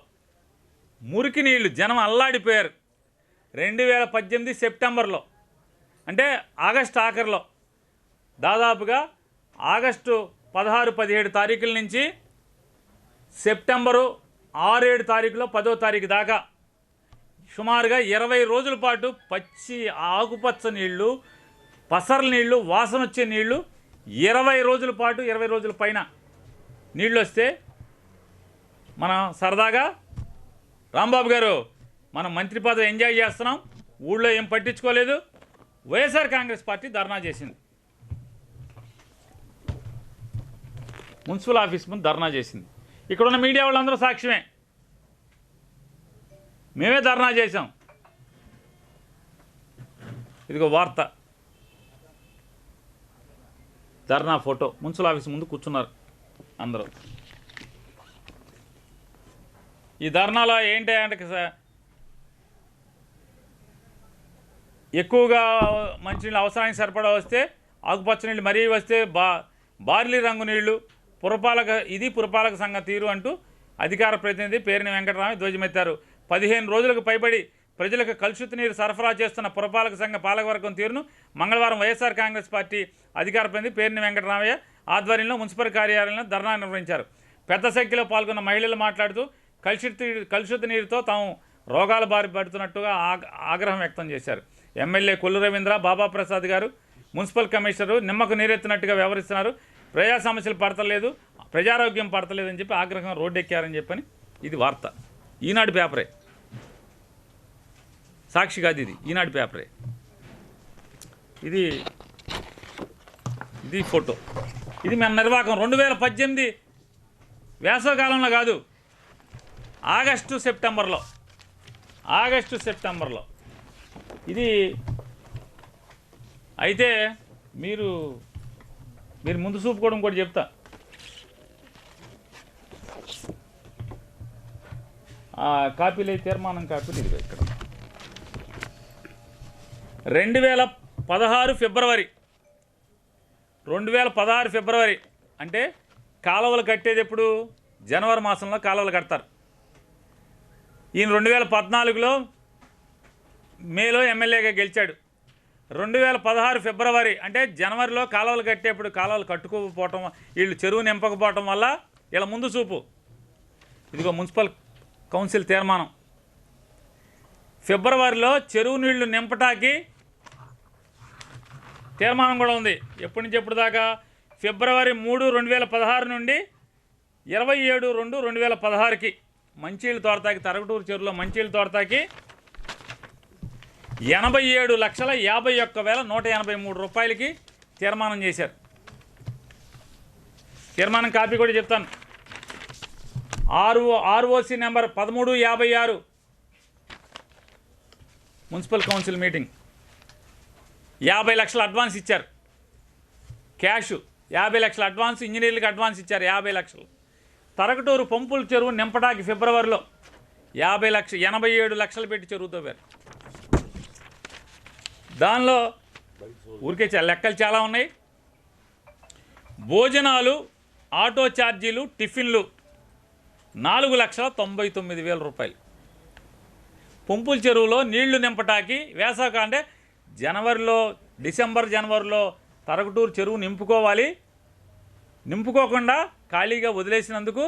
F: మురికి నీళ్లు జనం అల్లాడిపోయారు. 2018 సెప్టెంబర్లో అంటే ఆగస్టు ఆఖరిలో, దాదాపుగా ఆగస్టు 16-17 తారీఖుల నుంచి సెప్టెంబరు 6-7 తారీఖులో 10వ తారీఖు దాకా సుమారుగా 20 రోజుల పాటు పచ్చి ఆకుపచ్చ నీళ్లు, పసర్ల నీళ్లు, వాసన వచ్చే నీళ్లు 20 రోజుల పాటు, 20 రోజుల పైన నీళ్ళు వస్తే మనం సరదాగా రాంబాబు గారు మనం మంత్రి పదవి ఎంజాయ్ చేస్తున్నాం, ఊళ్ళో ఏం పట్టించుకోలేదు. వైఎస్ఆర్ కాంగ్రెస్ పార్టీ ధర్నా చేసింది, మున్సిపల్ ఆఫీస్ ముందు ధర్నా చేసింది. ఇక్కడున్న మీడియా వాళ్ళందరూ సాక్ష్యమే, మేమే ధర్నా చేసాం. ఇదిగో వార్త, ధర్నా ఫోటో. మున్సిపల్ ఆఫీస్ ముందు కూర్చున్నారు అందరూ. ఈ ధర్నాలో ఏంటి అంటే ఎక్కువగా మంచినీళ్ళు అవసరానికి సరిపడా వస్తే, ఆకుపచ్చ నీళ్ళు మరీ వస్తే బార్లీ రంగు నీళ్లు, పురపాలక సంఘ తీరు అంటూ అధికార ప్రతినిధి పేర్ని వెంకటరామయ్య ధ్వజమెత్తారు. 15 రోజులకు పైబడి ప్రజలకు కలుషిత నీరు సరఫరా చేస్తున్న పురపాలక సంఘ పాలకవర్గం తీరును మంగళవారం వైఎస్ఆర్ కాంగ్రెస్ పార్టీ అధికార ప్రతినిధి పేర్ని వెంకటరామయ్య ఆధ్వర్యంలో మున్సిపల్ కార్యాలయంలో ధర్నా నిర్వహించారు. పెద్ద సంఖ్యలో పాల్గొన్న మహిళలు మాట్లాడుతూ కలుషిత నీరుతో తాము రోగాల బారి పడుతున్నట్టుగా ఆగ్రహం వ్యక్తం చేశారు. ఎమ్మెల్యే కొల్లు రవీంద్ర, బాబా ప్రసాద్ గారు, మున్సిపల్ కమిషనరు నిమ్మకు నీరెత్తినట్టుగా వ్యవహరిస్తున్నారు, ప్రజా సమస్యలు పడతలేదు, ప్రజారోగ్యం పడతలేదని చెప్పి ఆగ్రహం రోడ్డెక్కారని చెప్పని ఇది వార్త. ఈనాడు పేపరే, సాక్షి కాదు ఇది, ఈనాడు పేపరే. ఇది ఫోటో. ఇది మన నిర్వాహకం 2018 వేసవకాలంలో కాదు, ఆగస్టు సెప్టెంబర్లో ఇది. అయితే మీరు ముందు చూపుకోవడం కూడా చెప్తా. ఆ కాపీలు తీర్మానం కాపీలు ఇదిగో ఇక్కడ. 2016 ఫిబ్రవరి అంటే కాలువలు కట్టేది ఎప్పుడు? జనవరి మాసంలో కాలువలు కడతారు. ఈయన 2014లో మేలో ఎమ్మెల్యేగా గెలిచాడు. 2016 ఫిబ్రవరి అంటే జనవరిలో కాలువలు కట్టేప్పుడు కాలువలు కట్టుకోకపోవటం, వీళ్ళు చెరువు నింపకపోవటం వల్ల ఇలా ముందు చూపు. ఇదిగో మున్సిపల్ కౌన్సిల్ తీర్మానం. ఫిబ్రవరిలో చెరువు నీళ్లు నింపటానికి తీర్మానం కూడా ఉంది. ఎప్పటి నుంచి ఎప్పుడు దాకా? ఫిబ్రవరి 3, 2016 నుండి 27/2/2016కి మంచినీళ్ళ తోడతాకి తరగటూరు చెరువులో మంచినీళ్ళ తోడతాకి 87,51,183 రూపాయలకి తీర్మానం చేశారు. తీర్మానం కాపీ కూడా చెప్తాను. ROC number 1356 municipal council meeting. 50 లక్షల అడ్వాన్స్ ఇచ్చారు. క్యాష్ 50 లక్షల అడ్వాన్స్, ఇంజనీర్లకు అడ్వాన్స్ ఇచ్చారు 50 లక్షలు. తరగటూరు పంపుల చెరువు నింపడానికి ఫిబ్రవరిలో 87 లక్షలు పెట్టి చెరువు తవ్వారు. దానిలో ఊరికే లెక్కలు చాలా ఉన్నాయి. భోజనాలు, ఆటో ఛార్జీలు, టిఫిన్లు 4,99,000 రూపాయలు. పంపుల చెరువులో నీళ్లు నింపటానికి వేసవికాలం అంటే డిసెంబర్ జనవరిలో తరగటూరు చెరువు నింపుకోవాలి. నింపుకోకుండా ఖాళీగా వదిలేసినందుకు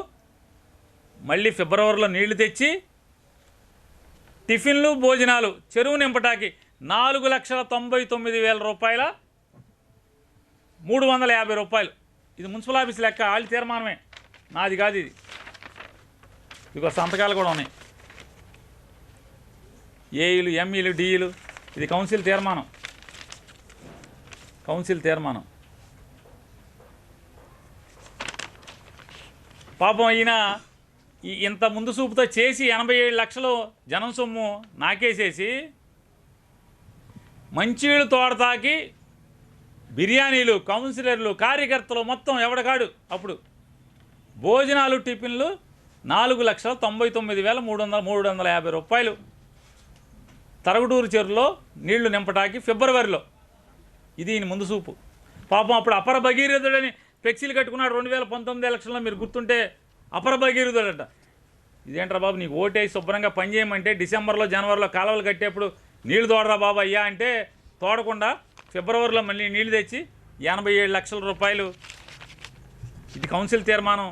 F: మళ్ళీ ఫిబ్రవరిలో నీళ్లు తెచ్చి టిఫిన్లు, భోజనాలు చెరువు నింపటానికి 4,99,000 రూపాయల 350 రూపాయలు. ఇది మున్సిపల్ ఆఫీస్ లెక్క, వాళ్ళ తీర్మానమే, నాది కాదు ఇది. ఇదిగో సంతకాలు కూడా ఉన్నాయి, ఏఈలు, ఎంఈలు, డిఈలు. ఇది కౌన్సిల్ తీర్మానం. పాపం ఈయన ఇంత ముందు చూపుతో చేసి 87 లక్షలు జనం సొమ్ము నాకేసేసి మంచినీళ్ళు తోడతాకి బిర్యానీలు, కౌన్సిలర్లు, కార్యకర్తలు మొత్తం ఎవడకాడు. అప్పుడు భోజనాలు, టిఫిన్లు 4,99,350 రూపాయలు తరగటూరు చెరువులో నీళ్లు నింపటానికి ఫిబ్రవరిలో. ఇది ఈయన ముందు చూపు. పాపం అప్పుడు అపర భగీరథుడని ఫ్లెక్సీలు కట్టుకున్నాడు 2019 ఎలక్షన్లో. మీరు గుర్తుంటే అపర భగీరథుడట. ఇదేంట్రా బాబు, నీకు ఓటేసి శుభ్రంగా పనిచేయమంటే డిసెంబర్లో జనవరిలో కాలువలు కట్టేప్పుడు నీళ్లు తోడరా బాబు అయ్యా అంటే తోడకుండా ఫిబ్రవరిలో మళ్ళీ నీళ్లు తెచ్చి 87 లక్షల రూపాయలు. ఇది కౌన్సిల్ తీర్మానం.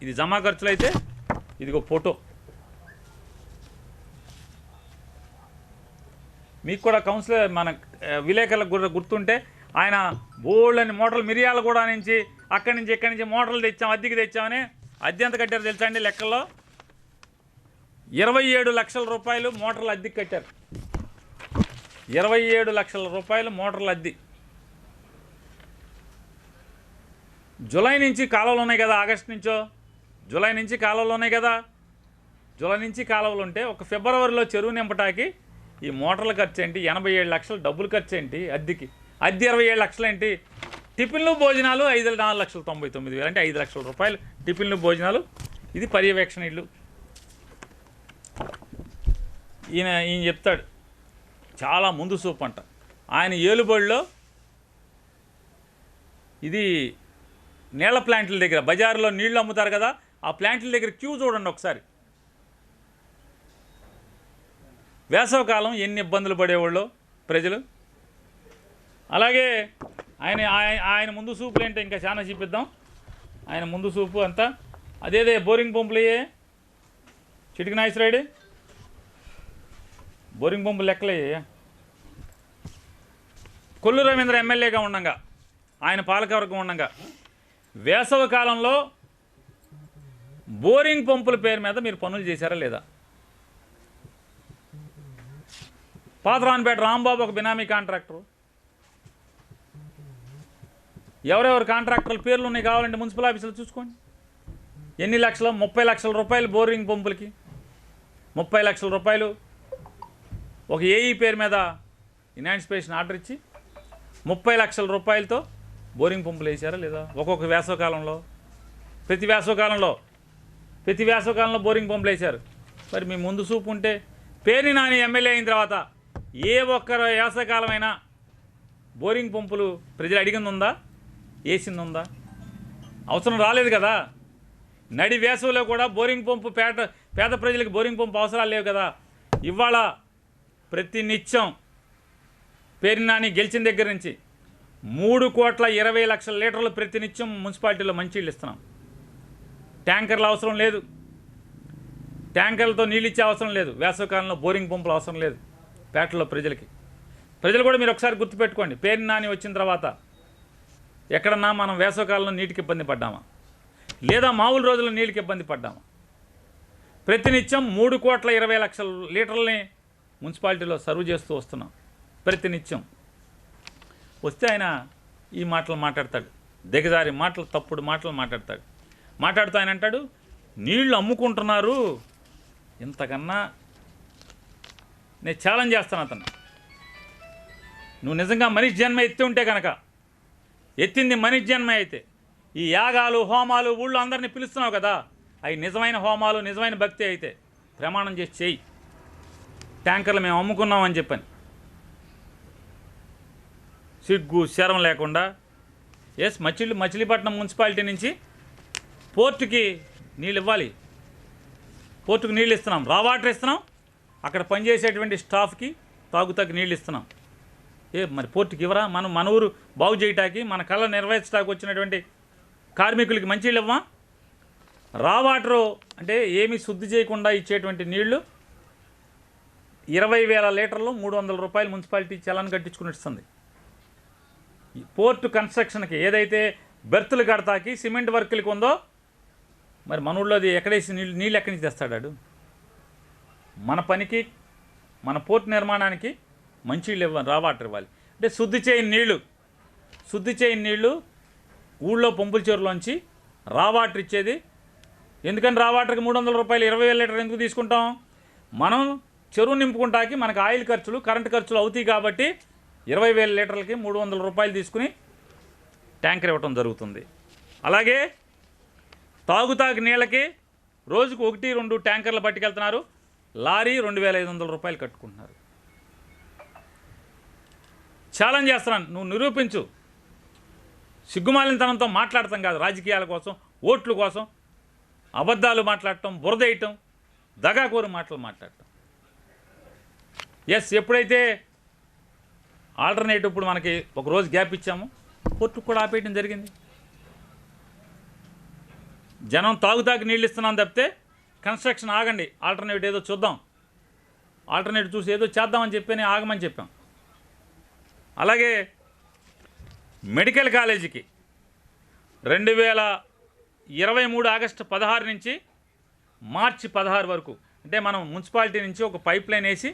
F: ఇది జమా ఖర్చులు అయితే ఇదిగో ఫోటో. మీకు కూడా కౌన్సిలర్ మన విలేకరులకు కూడా గుర్తుంటే ఆయన బోల్డని మోటార్లు మిరియాలగూడ నుంచి అక్కడి నుంచి ఇక్కడి నుంచి మోటార్లు తెచ్చాం, అద్దెకి తెచ్చామని. అద్దె ఎంత కట్టారు తెలుసా అండి? లెక్కల్లో 27 లక్షల రూపాయలు మోటార్లు అద్దెకి కట్టారు. 27 లక్షల రూపాయలు మోటార్లు అద్దె. జూలై నుంచి కాలువలు ఉన్నాయి కదా, ఆగస్టు నుంచో జూలై నుంచి కాలువలు ఉన్నాయి కదా. జూలై నుంచి కాలువలు ఉంటే ఒక ఫిబ్రవరిలో చెరువు నింపటానికి ఈ మోటార్ల ఖర్చు ఏంటి, 87 లక్షలు డబ్బులు ఖర్చు ఏంటి, అద్దెకి 27 లక్షలు ఏంటి, టిఫిన్లు, భోజనాలు 4,99,000 అంటే 5 లక్షల రూపాయలు టిఫిన్లు, భోజనాలు. ఇది పర్యవేక్షణ ఇల్లు. ఈయన చెప్తాడు చాలా ముందు చూపు అంట. ఆయన ఏలుబడిలో ఇది నీళ్ల ప్లాంట్ల దగ్గర, బజారులో నీళ్లు అమ్ముతారు కదా, ఆ ప్లాంట్ల దగ్గర క్యూ చూడండి ఒకసారి. వేసవకాలం ఎన్ని ఇబ్బందులు పడేవాళ్ళు ప్రజలు. అలాగే ఆయన ముందు చూపులు ఏంటో ఇంకా చాలా చూపిద్దాం. ఆయన ముందు చూపు అంతా అదేదే బోరింగ్ పంపులు అయ్యే చిటికి నాగేశ్వరరెడ్డి, బోరింగ్ పంపులు లెక్కలయ్యా. కొల్లు రవీంద్ర ఎమ్మెల్యేగా ఉండగా, ఆయన పాలకవర్గం ఉండగా వేసవ కాలంలో బోరింగ్ పంపుల పేరు మీద మీరు పనులు చేశారా లేదా? పాతరాన్పేట రాంబాబు ఒక బినామీ కాంట్రాక్టరు. ఎవరెవరు కాంట్రాక్టర్ల పేర్లు ఉన్నాయి కావాలంటే మున్సిపల్ ఆఫీసులు చూసుకోండి. ఎన్ని లక్షలు? 30 లక్షల రూపాయలు బోరింగ్ పంపులకి, 30 లక్షల రూపాయలు ఒక ఏఈ పేరు మీద ఇనాన్సిపేషన్ ఆర్డర్ ఇచ్చి 30 లక్షల రూపాయలతో బోరింగ్ పంపులు వేసారా లేదా? ఒక్కొక్క వేసవకాలంలో, ప్రతి వేసవకాలంలో బోరింగ్ పంపులు వేశారు. మరి మీ ముందు చూపు ఉంటే పేర్ని నాని ఎమ్మెల్యే అయిన తర్వాత ఏ ఒక్కరు వేసవకాలమైనా బోరింగ్ పంపులు ప్రజలు అడిగింది ఉందా, వేసింది ఉందా? అవసరం రాలేదు కదా. నడి వేసవిలో కూడా బోరింగ్ పంపు పేద ప్రజలకు బోరింగ్ పంపు అవసరాలు లేవు కదా. ఇవాళ ప్రతి నిత్యం పేర్ని నాని గెలిచిన దగ్గర నుంచి 3,20,00,000 లీటర్లు ప్రతినిత్యం మున్సిపాలిటీలో మంచినీళ్ళు ఇస్తున్నాం. ట్యాంకర్లు అవసరం లేదు, ట్యాంకర్లతో నీళ్ళు ఇచ్చే అవసరం లేదు. వేసవకాలంలో బోరింగ్ పంపులు అవసరం లేదు పేటలో ప్రజలు కూడా మీరు ఒకసారి గుర్తుపెట్టుకోండి. పేర్ని నాని వచ్చిన తర్వాత ఎక్కడన్నా మనం వేసవకాలంలో నీటికి ఇబ్బంది పడ్డామా, లేదా మామూలు రోజుల్లో నీళ్ళకి ఇబ్బంది పడ్డామా? ప్రతినిత్యం 3,20,00,000 లీటర్లని మున్సిపాలిటీలో సర్వ్ చేస్తూ వస్తున్నాం ప్రతినిత్యం. వస్తే ఆయన ఈ మాటలు మాట్లాడతాడు, దిగజారి మాటలు, తప్పుడు మాటలు మాట్లాడుతూ ఆయన అంటాడు నీళ్లు అమ్ముకుంటున్నారు. ఇంతకన్నా నేను ఛాలెంజ్ చేస్తాను అతను. నువ్వు నిజంగా మనిషి జన్మ ఎత్తి ఉంటే కనుక, ఎత్తింది మనిషి జన్మ అయితే, ఈ యాగాలు హోమాలు ఊళ్ళో అందరినీ పిలుస్తున్నావు కదా, అవి నిజమైన హోమాలు నిజమైన భక్తి అయితే ప్రమాణం చేసి చెయ్యి, ట్యాంకర్లు మేము అమ్ముకున్నామని చెప్పని. సిగ్గు శరం లేకుండా మచిలీపట్నం మున్సిపాలిటీ నుంచి పోర్టుకి నీళ్ళు ఇవ్వాలి, పోర్టుకు నీళ్ళు ఇస్తున్నాం, రా వాటర్ ఇస్తున్నాం, అక్కడ పనిచేసేటువంటి స్టాఫ్కి తాగుతాకి నీళ్ళు ఇస్తున్నాం. మరి పోర్టుకి ఇవ్వరా? మన ఊరు బాగు చేయటానికి, మన కళ నెరవేర్చడానికి వచ్చినటువంటి కార్మికులకి మంచినీళ్ళు ఇవ్వమా? రా వాటరు అంటే ఏమీ శుద్ధి చేయకుండా ఇచ్చేటువంటి నీళ్లు 20,000 లీటర్లు 300 రూపాయలు మున్సిపాలిటీ చలాన్ కట్టించుకుని ఇస్తుంది. పోర్టు కన్స్ట్రక్షన్కి ఏదైతే బెర్తులు కడతాకి సిమెంట్ వర్కులకి ఉందో, మరి మన ఊళ్ళో అది ఎక్కడేసి నీళ్ళు ఎక్కడి నుంచి తెస్తాడు? మన పనికి, మన పోర్టు నిర్మాణానికి మంచినీళ్ళు ఇవ్వాలి, రా వాటర్ ఇవ్వాలి. అంటే శుద్ధి చేయని నీళ్లు ఊళ్ళో పంపుల చెరువులోంచి రా వాటర్ ఇచ్చేది. ఎందుకని రా వాటర్కి 300 రూపాయలు 20,000 లీటర్ ఎందుకు తీసుకుంటాం? మనం చెరువు నింపుకుంటాకి మనకు ఆయిల్ ఖర్చులు, కరెంటు ఖర్చులు అవుతాయి కాబట్టి 20,000 లీటర్లకి 300 రూపాయలు తీసుకుని ట్యాంకర్ ఇవ్వటం జరుగుతుంది. అలాగే తాగుతాకి నీళ్ళకి రోజుకు 1-2 ట్యాంకర్లు పట్టుకెళ్తున్నారు, లారీ 2,500 రూపాయలు కట్టుకుంటున్నారు. ఛాలెంజ్ చేస్తున్నాను, నువ్వు నిరూపించు. సిగ్గుమాలినతనంతో మాట్లాడటం కాదు, రాజకీయాల కోసం, ఓట్ల కోసం అబద్ధాలు మాట్లాడటం, బురదేయటం, దగాకోరు మాటలు మాట్లాడటం. ఎప్పుడైతే ఆల్టర్నేటివ్ ఇప్పుడు మనకి ఒక రోజు గ్యాప్ ఇచ్చాము, పోర్టుకు కూడా ఆపేయడం జరిగింది. జనం తాగుతాకి నీళ్ళు ఇస్తున్నాను తప్పితే కన్స్ట్రక్షన్ ఆగండి, ఆల్టర్నేటివ్ ఏదో చూద్దాం, ఆల్టర్నేటివ్ చూసి ఏదో చేద్దామని చెప్పి ఆగమని చెప్పాం. అలాగే మెడికల్ కాలేజీకి 2023 ఆగస్టు 16 నుంచి మార్చి 16 వరకు, అంటే మనం మున్సిపాలిటీ నుంచి ఒక పైప్ లైన్ వేసి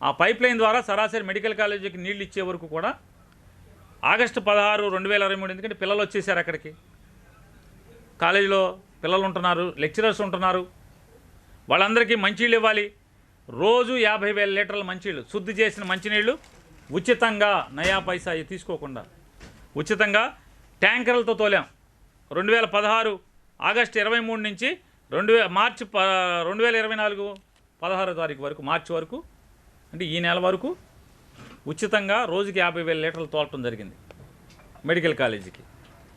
F: ఆ పైప్ లైన్ ద్వారా సరాసరి మెడికల్ కాలేజీకి నీళ్ళు ఇచ్చే వరకు కూడా ఆగస్టు 16, 2023, ఎందుకంటే పిల్లలు వచ్చేసారు అక్కడికి, కాలేజీలో పిల్లలు ఉంటున్నారు, లెక్చరర్స్ ఉంటున్నారు, వాళ్ళందరికీ మంచినీళ్ళు ఇవ్వాలి. రోజు 50,000 లీటర్ల మంచినీళ్ళు, శుద్ధి చేసిన మంచినీళ్ళు ఉచితంగా, నయా పైసా తీసుకోకుండా ఉచితంగా ట్యాంకర్లతో తోలాం. 2016 ఆగస్టు 23 నుంచి మార్చి 2024 16వ తారీఖు వరకు, మార్చి వరకు, అంటే ఈ నెల వరకు ఉచితంగా రోజుకి 50,000 లీటర్లు తోలటం జరిగింది మెడికల్ కాలేజీకి.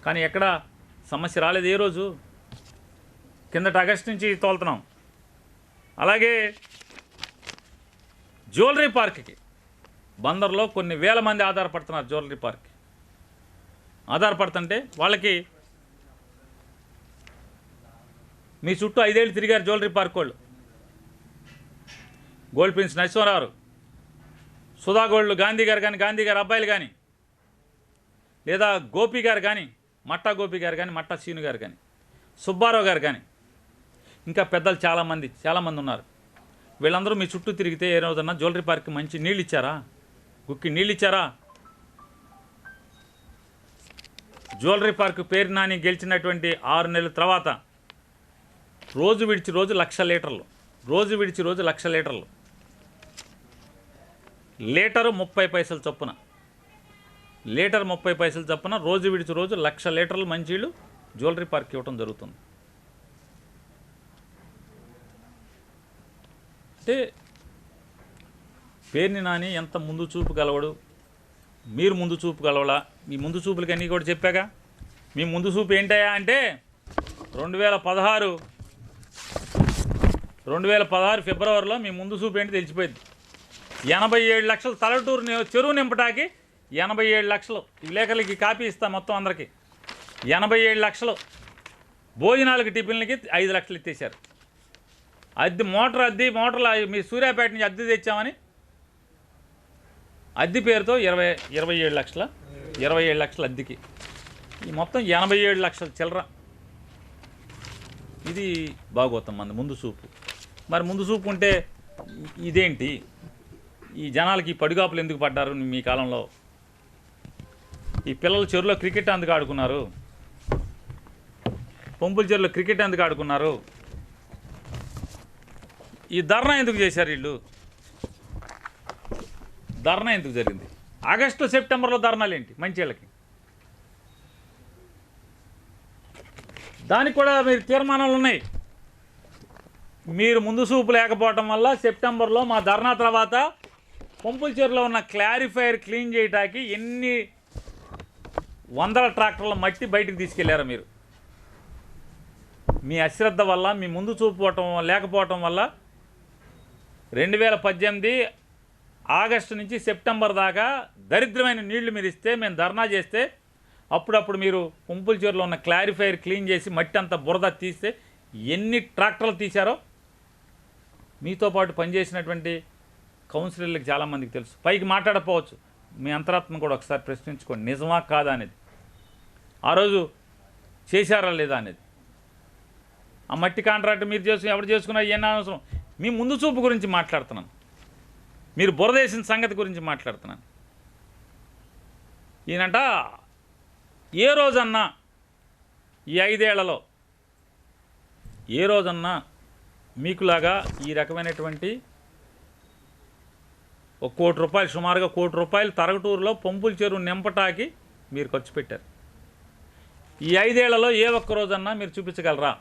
F: కానీ ఎక్కడ సమస్య రాలేదు ఏ రోజు. కిందట ఆగస్టు నుంచి తోలుతున్నాం. అలాగే జ్యువెలరీ పార్క్కి బందర్లో కొన్ని వేల మంది ఆధారపడుతున్నారు. జ్యువెలరీ పార్క్ ఆధారపడుతుంటే వాళ్ళకి మీ చుట్టూ 5 ఏళ్ళు తిరిగారు జ్యువెలరీ పార్క్ వాళ్ళు. Gold prince Narasimharao, Sudha gold Gandhi garu కానీ, గాంధీ గారు అబ్బాయిలు కానీ, లేదా గోపి గారు కానీ, మట్టా గోపి గారు కానీ, మట్టా సీను గారు కానీ, సుబ్బారావు గారు కానీ, ఇంకా పెద్దలు చాలామంది ఉన్నారు. వీళ్ళందరూ మీ చుట్టూ తిరిగితే ఏ రోజన్నా జ్యువెలరీ పార్క్కి మంచి నీళ్ళు ఇచ్చారా? గుక్కి నీళ్ళు ఇచ్చారా? జ్యువెలరీ పార్క్ పేరు నాని గెలిచినటువంటి 6 నెలల తర్వాత రోజు విడిచి రోజు 1,00,000 లీటర్లు, రోజు విడిచి రోజు 1,00,000 లీటర్లు, లీటరు 30 పైసలు చొప్పున, లీటర్ 30 పైసలు చొప్పున రోజు విడిచి రోజు 1,00,000 లీటర్లు మంచినీళ్ళు జ్యువెలరీ పార్క్ ఇవ్వటం జరుగుతుంది. అంటే పేరుని నాని ఎంత ముందు చూపు గలవడు, మీరు ముందు చూపు గలవలా. మీ ముందు చూపులకి అన్నీ కూడా చెప్పాగా. మీ ముందు చూపు ఏంటయ్యా అంటే 2016 ఫిబ్రవరిలో మీ ముందు చూపు ఏంటి తెలిసిపోయింది. 87 లక్షలు తలటూరు చెరువు నింపటానికి 87 లక్షలు, విలేకరులకి కాపీ ఇస్తా మొత్తం అందరికీ. 87 లక్షలు భోజనాలకి, టిఫిన్లకి 5 లక్షలు ఇచ్చేశారు. మోటార్లు మీ సూర్యాపేట నుంచి అద్దె తెచ్చామని అద్దె పేరుతో 27 లక్షల అద్దెకి, ఈ మొత్తం 87 లక్షల చిల్లర. ఇది భాగవతం మంది ముందు చూపు. మరి ముందు చూపు ఉంటే ఇదేంటి, ఈ జనాలకి ఈ పడిగాపులు ఎందుకు పడ్డారు మీ కాలంలో? ఈ పిల్లలు చెరువులో క్రికెట్ ఎందుకు ఆడుకున్నారు? పంపుల చెరువులో క్రికెట్ ఎందుకు ఆడుకున్నారు? ఈ ధర్నా ఎందుకు చేశారు వీళ్ళు? ధర్నా ఎందుకు జరిగింది? ఆగస్టు సెప్టెంబర్లో ధర్నాలు ఏంటి మంచిళ్ళకి? దానికి కూడా మీరు తీర్మానాలు ఉన్నాయి. మీరు ముందు చూపు లేకపోవటం వల్ల సెప్టెంబర్లో మా ధర్నా తర్వాత పంపుల చెరువులో ఉన్న క్లారిఫైర్ క్లీన్ చేయడానికి ఎన్ని వందల ట్రాక్టర్ల మట్టి బయటికి తీసుకెళ్లారు మీరు? మీ అశ్రద్ధ వల్ల, మీ ముందు చూపుకోవటం లేకపోవటం వల్ల 2018 ఆగస్టు నుంచి సెప్టెంబర్ దాకా దరిద్రమైన నీళ్లు మీరు ఇస్తే, మేము ధర్నా చేస్తే, అప్పుడప్పుడు మీరు పంపుల చెరువులో ఉన్న క్లారిఫైర్ క్లీన్ చేసి మట్టి అంతా బురద తీస్తే ఎన్ని ట్రాక్టర్లు తీశారో మీతో పాటు పనిచేసినటువంటి కౌన్సిలర్లకు చాలామందికి తెలుసు. పైకి మాట్లాడకపోవచ్చు, మీ అంతరాత్మ కూడా ఒకసారి ప్రశ్నించుకోండి, నిజమా కాదా అనేది. ఆ రోజు చేశారా లేదా అనేది. ఆ మట్టి కాంట్రాక్ట్ మీరు ఎవరు చేసుకున్నా ఏం అవసరం? మీ ముందు చూపు గురించి మాట్లాడుతున్నాను, మీరు బురదేసిన సంగతి గురించి మాట్లాడుతున్నాను. ఈయనంట ఏ రోజన్నా ఈ 5 ఏళ్లలో ఏ రోజన్నా మీకులాగా ఈ రకమైనటువంటి ₹1 కోటి, సుమారుగా ₹1 కోటి తరగటూరులో పంపుల చెరువు నింపటాకి మీరు ఖర్చు పెట్టారు. ఈ 5 ఏళ్లలో ఏ ఒక్క రోజన్నా మీరు చూపించగలరా?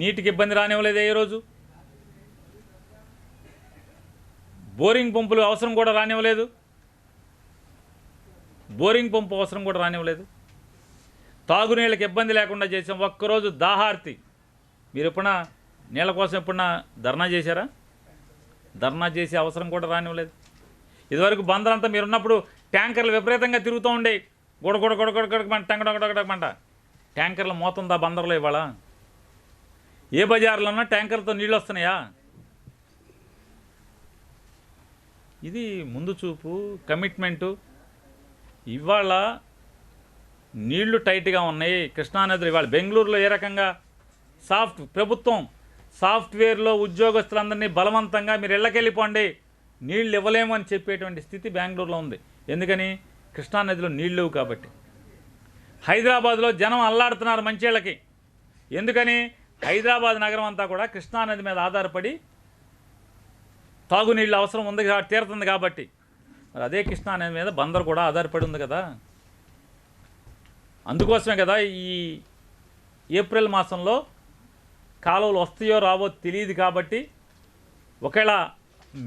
F: నీటికి ఇబ్బంది రానివ్వలేదు ఏ రోజు? బోరింగ్ పంపులు అవసరం కూడా రానివ్వలేదు. బోరింగ్ పంపు అవసరం కూడా రానివ్వలేదు. తాగునీళ్ళకి ఇబ్బంది లేకుండా చేసాం. ఒక్కరోజు దాహార్తి మీరు ఎప్పుడన్నా నీళ్ళ కోసం ఎప్పుడన్నా ధర్నా చేశారా? ధర్నా చేసే అవసరం కూడా రానివ్వలేదు. ఇదివరకు బందరంతా మీరున్నప్పుడు ట్యాంకర్లు విపరీతంగా తిరుగుతూ ఉండే, గొడగొడగొడగొడగమంట, టంగడగొడగొడగమంట. ట్యాంకర్లు మోతుందా బందర్లో ఇవాళ? ఏ బజార్లో ఉన్నా ట్యాంకర్లతో నీళ్ళు వస్తున్నాయా? ఇది ముందు చూపు, కమిట్మెంటు. ఇవాళ నీళ్లు టైట్గా ఉన్నాయి. కృష్ణానదిలో ఇవాళ బెంగళూరులో ఏ రకంగా ప్రభుత్వం సాఫ్ట్వేర్లో ఉద్యోగస్తులందరినీ బలవంతంగా మీరు ఇళ్ళకెళ్ళిపోండి, నీళ్ళు ఇవ్వలేము అని చెప్పేటువంటి స్థితి బెంగళూరులో ఉంది. ఎందుకని? కృష్ణానదిలో నీళ్ళు లేవు కాబట్టి. హైదరాబాద్లో జనం అల్లాడుతున్నారు మంచిళ్ళకి. ఎందుకని? హైదరాబాద్ నగరం అంతా కూడా కృష్ణానది మీద ఆధారపడి తాగునీళ్ళు అవసరం ఉంది, తీరుతుంది కాబట్టి. మరి అదే కృష్ణానది మీద బందరు కూడా ఆధారపడి ఉంది కదా. అందుకోసమే కదా ఈ ఏప్రిల్ మాసంలో కాలువలు వస్తాయో రావో తెలియదు కాబట్టి, ఒకవేళ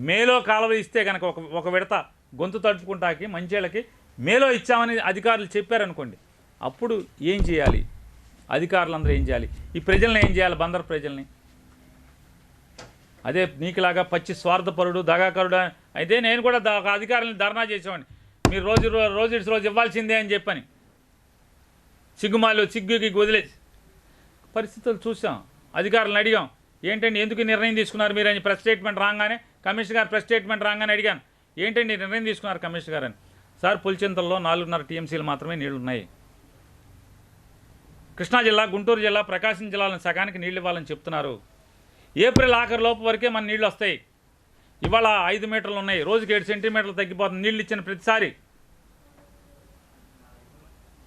F: మేలో కాలువ ఇస్తే కనుక ఒక విడత గొంతు తడుపుకుంటాకి మంచిళ్ళకి మేలో ఇచ్చామని అధికారులు చెప్పారనుకోండి, అప్పుడు ఏం చేయాలి? అధికారులందరూ ఏం చేయాలి? ఈ ప్రజల్ని ఏం చేయాలి? బందర్ ప్రజల్ని. అదే నీకులాగా పచ్చి స్వార్థపరుడు, దగాకరుడు అయితే నేను కూడా అధికారులను ధర్నా చేసేవాడిని, మీరు రోజు ఇవ్వాల్సిందే అని చెప్పని. సిగ్గుకి వదిలేసి పరిస్థితులు చూసాం. అధికారులను అడిగాం, ఏంటండి ఎందుకు నిర్ణయం తీసుకున్నారు మీరు అని. ప్రెస్ స్టేట్మెంట్ రాగానే కమిషనర్ గారు ప్రెస్ స్టేట్మెంట్ రాగానే అడిగాను, ఏంటండి నిర్ణయం తీసుకున్నారు కమిషనర్ గారు అని. సార్, పులిచింతల్లో 4.5 టీఎంసీలు మాత్రమే నీళ్లు ఉన్నాయి. కృష్ణా జిల్లా, గుంటూరు జిల్లా, ప్రకాశం జిల్లాలను సగానికి నీళ్ళు ఇవ్వాలని చెప్తున్నారు. ఏప్రిల్ ఆఖరి లోపు వరకే మన నీళ్ళు వస్తాయి. ఇవాళ 5 మీటర్లు ఉన్నాయి, రోజుకి 7 సెంటీమీటర్లు తగ్గిపోతుంది నీళ్ళు ఇచ్చిన ప్రతిసారి.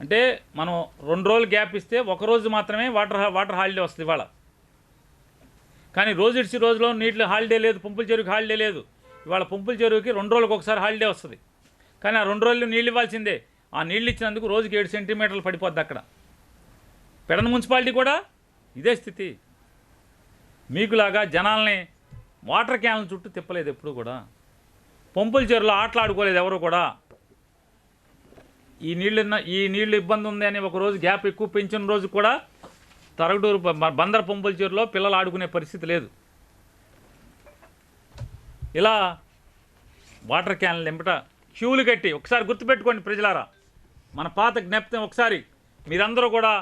F: అంటే మనం 2 రోజులు గ్యాప్ ఇస్తే 1 రోజు మాత్రమే వాటర్ హాలిడే వస్తుంది ఇవాళ. కానీ రోజు ఇడిచి రోజులో నీళ్ళు హాలిడే లేదు, పంపుల చెరువుకి హాలిడే లేదు. ఇవాళ పంపుల చెరువుకి 2 రోజులకు ఒకసారి హాలిడే వస్తుంది. కానీ ఆ 2 రోజులు నీళ్ళు ఇవ్వాల్సిందే. ఆ నీళ్ళు ఇచ్చినందుకు రోజుకి 7 సెంటీమీటర్లు పడిపోద్ది అక్కడ. పెడన మున్సిపాలిటీ కూడా ఇదే స్థితి. మీకులాగా జనాల్ని వాటర్ క్యాన్ల చుట్టూ తిప్పలేదు ఎప్పుడు కూడా. పంపుల చెరువులో ఆటలాడుకోలేదు ఎవరు కూడా. ఈ నీళ్ళు ఇబ్బంది ఉంది అని ఒక రోజు గ్యాప్ ఎక్కువ పెంచిన రోజు కూడా తరగటూరు బందర్ పంపుల చెరువులో పిల్లలు ఆడుకునే పరిస్థితి లేదు. ఇలా వాటర్ క్యాన్లు నింపట క్యూలు కట్టి, ఒకసారి గుర్తుపెట్టుకోండి ప్రజలారా, మన పాత జ్ఞాపకం ఒకసారి. మీరందరూ కూడా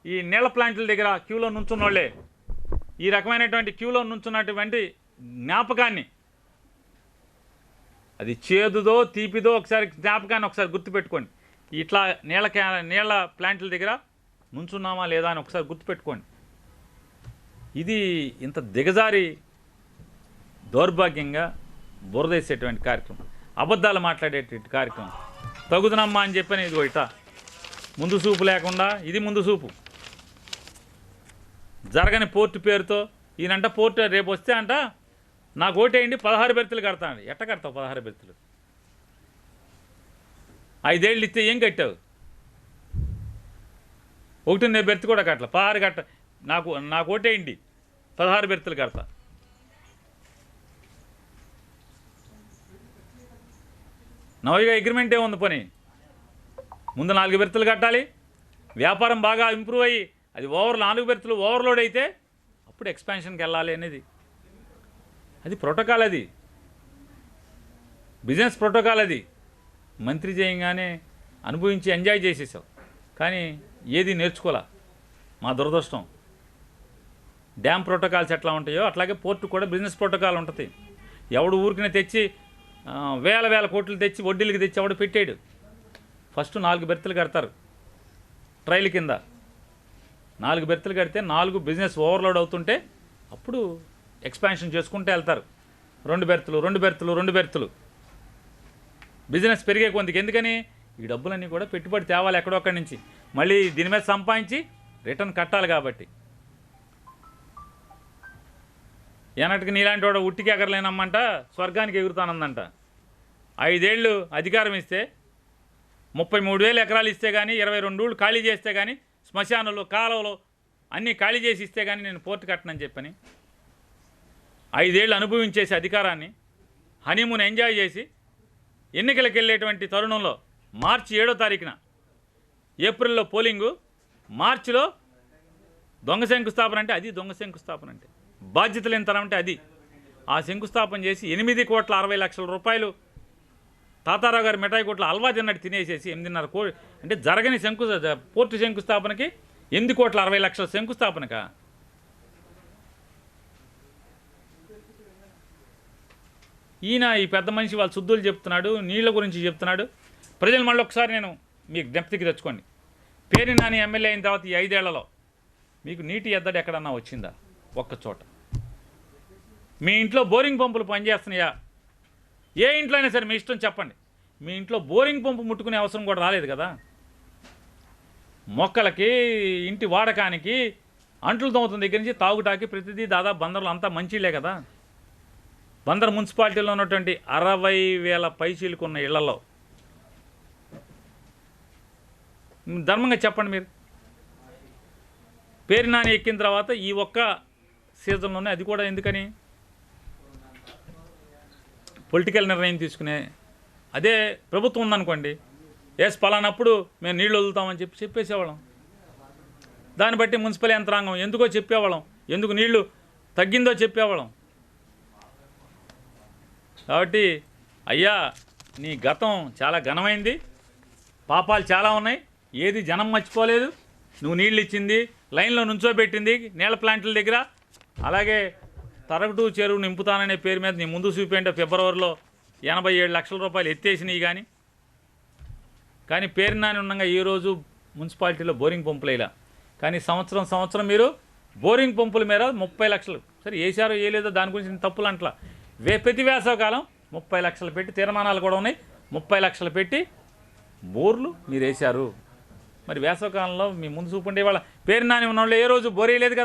F: ఈ నీళ్ళ ప్లాంట్ల దగ్గర క్యూలో నుంచున్న వాళ్ళే. ఈ రకమైనటువంటి క్యూలో నుంచున్నటువంటి జ్ఞాపకాన్ని, అది చేదుదో తీపిదో ఒకసారి జ్ఞాపకాన్ని ఒకసారి గుర్తుపెట్టుకోండి. ఇట్లా నీళ్ళ ప్లాంట్ల దగ్గర నుంచున్నామా లేదా అని ఒకసారి గుర్తుపెట్టుకోండి. ఇది ఇంత దిగజారి దౌర్భాగ్యంగా బురదేసేటువంటి కార్యక్రమం, అబద్ధాలు మాట్లాడేటువంటి కార్యక్రమం. తగుదనమ్మా అని చెప్పని ఇదిగో ఇట ముందు చూపు లేకుండా ఇది ముందు చూపు. జరగని పోర్టు పేరుతో ఈయనంట పోర్టు రేపు వస్తే అంట నాకు ఓటేయండి 16 బెర్తులు కడతాను. ఎట్ట కడతావు 16 బెర్తులు? 5 ఏళ్ళు ఇస్తే ఏం కట్టావు? 1.5 బెర్త్ కూడా కట్టలే. 16 కట్ట నాకు ఓటేయండి 16 బెర్తులు కడతా. నవీగా అగ్రిమెంట్ ఏముంది పని? ముందు 4 బెర్తులు కట్టాలి, వ్యాపారం బాగా ఇంప్రూవ్ అయ్యి అది 4 బెర్తులు ఓవర్లోడ్ అయితే అప్పుడు ఎక్స్పాన్షన్కి వెళ్ళాలి అనేది అది ప్రోటోకాల్, అది బిజినెస్ ప్రోటోకాల్. అది మంత్రి చేయంగానే అనుభవించి ఎంజాయ్ చేసేసావు, కానీ ఏది నేర్చుకోలే. మా దురదృష్టం. డ్యామ్ ప్రోటోకాల్స్ ఎట్లా ఉంటాయో అట్లాగే పోర్టు కూడా బిజినెస్ ప్రోటోకాల్ ఉంటుంది. ఎవడు ఊరికినే తెచ్చి వేల కోట్లు తెచ్చి వడ్డీలకి తెచ్చి ఎవడు పెట్టాడు. ఫస్ట్ 4 బెర్తులు కడతారు ట్రైల్ కింద. 4 బెర్తులు కడితే 4 బిజినెస్ ఓవర్లోడ్ అవుతుంటే అప్పుడు ఎక్స్పాన్షన్ చేసుకుంటూ వెళ్తారు. 2 బెర్తులు బిజినెస్ పెరిగే కొందికి. ఎందుకని? ఈ డబ్బులన్నీ కూడా పెట్టుబడి తేవాలి ఎక్కడొక్కడి నుంచి, మళ్ళీ దీని మీద సంపాదించి రిటర్న్ కట్టాలి. కాబట్టి ఏనాటికి నీలాంటి వాడు ఉట్టికి ఎగరలేనమ్మంట స్వర్గానికి ఎగురుతానందంట. 5 ఏళ్ళు అధికారం ఇస్తే 33,000 ఎకరాలు ఇస్తే కానీ 22 ఊళ్ళు ఖాళీ చేస్తే కానీ శ్మశానంలో కాలువలో అన్నీ ఖాళీ చేసి ఇస్తే కానీ నేను పోర్టు కట్టనని చెప్పని 5 ఏళ్ళు అనుభవించేసి అధికారాన్ని హనీమూన్ ఎంజాయ్ చేసి ఎన్నికలకు వెళ్ళేటువంటి తరుణంలో మార్చి 7వ తారీఖున ఏప్రిల్లో పోలింగు, మార్చిలో దొంగ శంకుస్థాపన. అంటే అది దొంగ శంకుస్థాపన అంటే బాధ్యతలు ఎంతనం అంటే అది. ఆ శంకుస్థాపన చేసి 8,60,00,000 రూపాయలు తాతారావు గారి మిఠాయి కోట్ల హల్వా తిన్నట్టు తినేసేసి 8.5 కోట్లు అంటే జరగని పోర్టు శంకుస్థాపనకి 8,60,00,000 శంకుస్థాపనక ఈయన ఈ పెద్ద మనిషి వాళ్ళ శుద్ధులు చెప్తున్నాడు, నీళ్ళ గురించి చెప్తున్నాడు. ప్రజలు మళ్ళీ ఒకసారి నేను మీకు జ్ఞప్తికి తెచ్చుకోండి. పేరు నాని ఎమ్మెల్యే అయిన తర్వాత ఈ 5 ఏళ్లలో మీకు నీటి ఎద్దడి ఎక్కడన్నా వచ్చిందా? ఒక్క చోట. మీ ఇంట్లో బోరింగ్ పంపులు పనిచేస్తున్నాయా? ఏ ఇంట్లో అయినా సరే మీ ఇష్టం చెప్పండి. మీ ఇంట్లో బోరింగ్ పంపు ముట్టుకునే అవసరం కూడా రాలేదు కదా. మొక్కలకి, ఇంటి వాడకానికి, అంట్లు తోముతున్న దగ్గర నుంచి తాగుటాకి ప్రతిదీ దాదాపు బందర్లో అంతా మంచిలే కదా. బందర్ మున్సిపాలిటీలో ఉన్నటువంటి 60,000 పైచీలకు ఉన్న ఇళ్లలో ధర్మంగా చెప్పండి మీరు. పేరు నాని ఎక్కిన తర్వాత ఈ ఒక్క సీజన్లోనే, అది కూడా ఎందుకని పొలిటికల్ నిర్ణయం తీసుకునే, అదే ప్రభుత్వం ఉందనుకోండి, పలానప్పుడు మేము నీళ్ళు వదులుతామని చెప్పేసేవాళ్ళం. దాన్ని బట్టి మున్సిపల్ యంత్రాంగం ఎందుకో చెప్పేవాళ్ళం, ఎందుకు నీళ్లు తగ్గిందో చెప్పేవాళ్ళం. కాబట్టి అయ్యా నీ గతం చాలా ఘనమైంది, పాపాలు చాలా ఉన్నాయి, ఏది జనం మర్చిపోలేదు. నువ్వు నీళ్ళు ఇచ్చింది, లైన్లో నుంచోబెట్టింది నీళ్ళ ప్లాంట్ల దగ్గర, అలాగే తరగటు చెరువు నింపుతాననే పేరు మీద నీ ముందు చూపేంటే ఫిబ్రవరిలో 87 లక్షల రూపాయలు ఎత్తేసినాయి. కానీ పేరు నాని ఉండగా ఈరోజు మున్సిపాలిటీలో బోరింగ్ పంపులు వేయలా. కానీ సంవత్సరం మీరు బోరింగ్ పంపుల మీద 30 లక్షలు సరే వేసారో వేయలేదో దాని గురించి తప్పులు అంటలా. ప్రతి వేసవకాలం 30 లక్షలు పెట్టి, తీర్మానాలు కూడా ఉన్నాయి, 30 లక్షలు పెట్టి బోర్లు మీరు వేశారు. మరి వేసవకాలంలో మీ ముందు చూపుండే వాళ్ళ పేరు నాని ఉన్నవాళ్ళు ఏ రోజు బోర్ వేయలేదు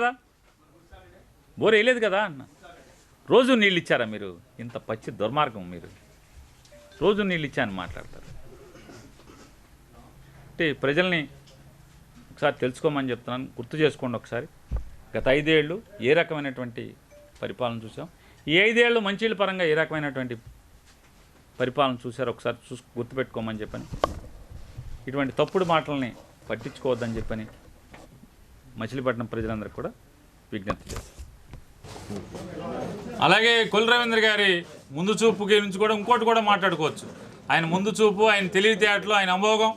F: కదా అన్న. రోజు నీళ్ళు ఇచ్చారా మీరు? ఇంత పచ్చి దుర్మార్గం. మీరు రోజు నీళ్ళు ఇచ్చారని మాట్లాడతారు. అంటే ప్రజల్ని ఒకసారి తెలుసుకోమని చెప్తున్నాను, గుర్తు చేసుకోండి ఒకసారి. గత 5 ఏళ్ళు ఏ రకమైనటువంటి పరిపాలన చూసాం, ఈ 5 ఏళ్ళు మంచిళ్ళ పరంగా ఏ రకమైనటువంటి పరిపాలన చూశారో ఒకసారి గుర్తుపెట్టుకోమని చెప్పని, ఇటువంటి తప్పుడు మాటలని పట్టించుకోవద్దని చెప్పని మచిలీపట్నం ప్రజలందరికీ కూడా విజ్ఞప్తి చేస్తారు. అలాగే కొల్లు రవీంద్ర గారి ముందు చూపు గురించి కూడా ఇంకోటి కూడా మాట్లాడుకోవచ్చు. ఆయన ముందు చూపు, ఆయన తెలివితేటలు, ఆయన అమోఘం.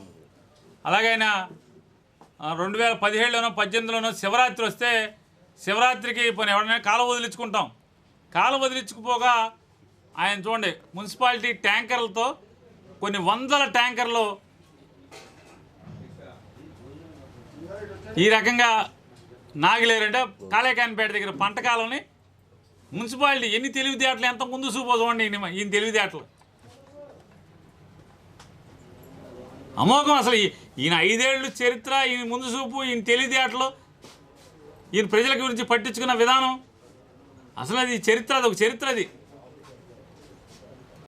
F: అలాగే ఆయన 2017లోనో 18లోనో శివరాత్రి వస్తే శివరాత్రికి పోనీ ఎవరైనా కాలువ వదిలించుకుంటాం. కాలువ వదిలించుకుపోగా ఆయన చూడండి మున్సిపాలిటీ ట్యాంకర్లతో కొన్ని వందల ట్యాంకర్లు ఈ రకంగా నాగిలేరంటే కాళేకానిపేట దగ్గర పంట కాలంని మున్సిపాలిటీ ఎన్ని తెలివితేటలు ఎంత ముందు చూపో చూడండి ఈయన తెలివితేటలు అమోఘం. అసలు ఈయన 5 ఏళ్ళు చరిత్ర, ఈయన ముందు చూపు, ఈయన తెలివితేటలు, ఈయన ప్రజల గురించి పట్టించుకున్న విధానం, అసలు అది చరిత్ర, అది ఒక చరిత్ర అది.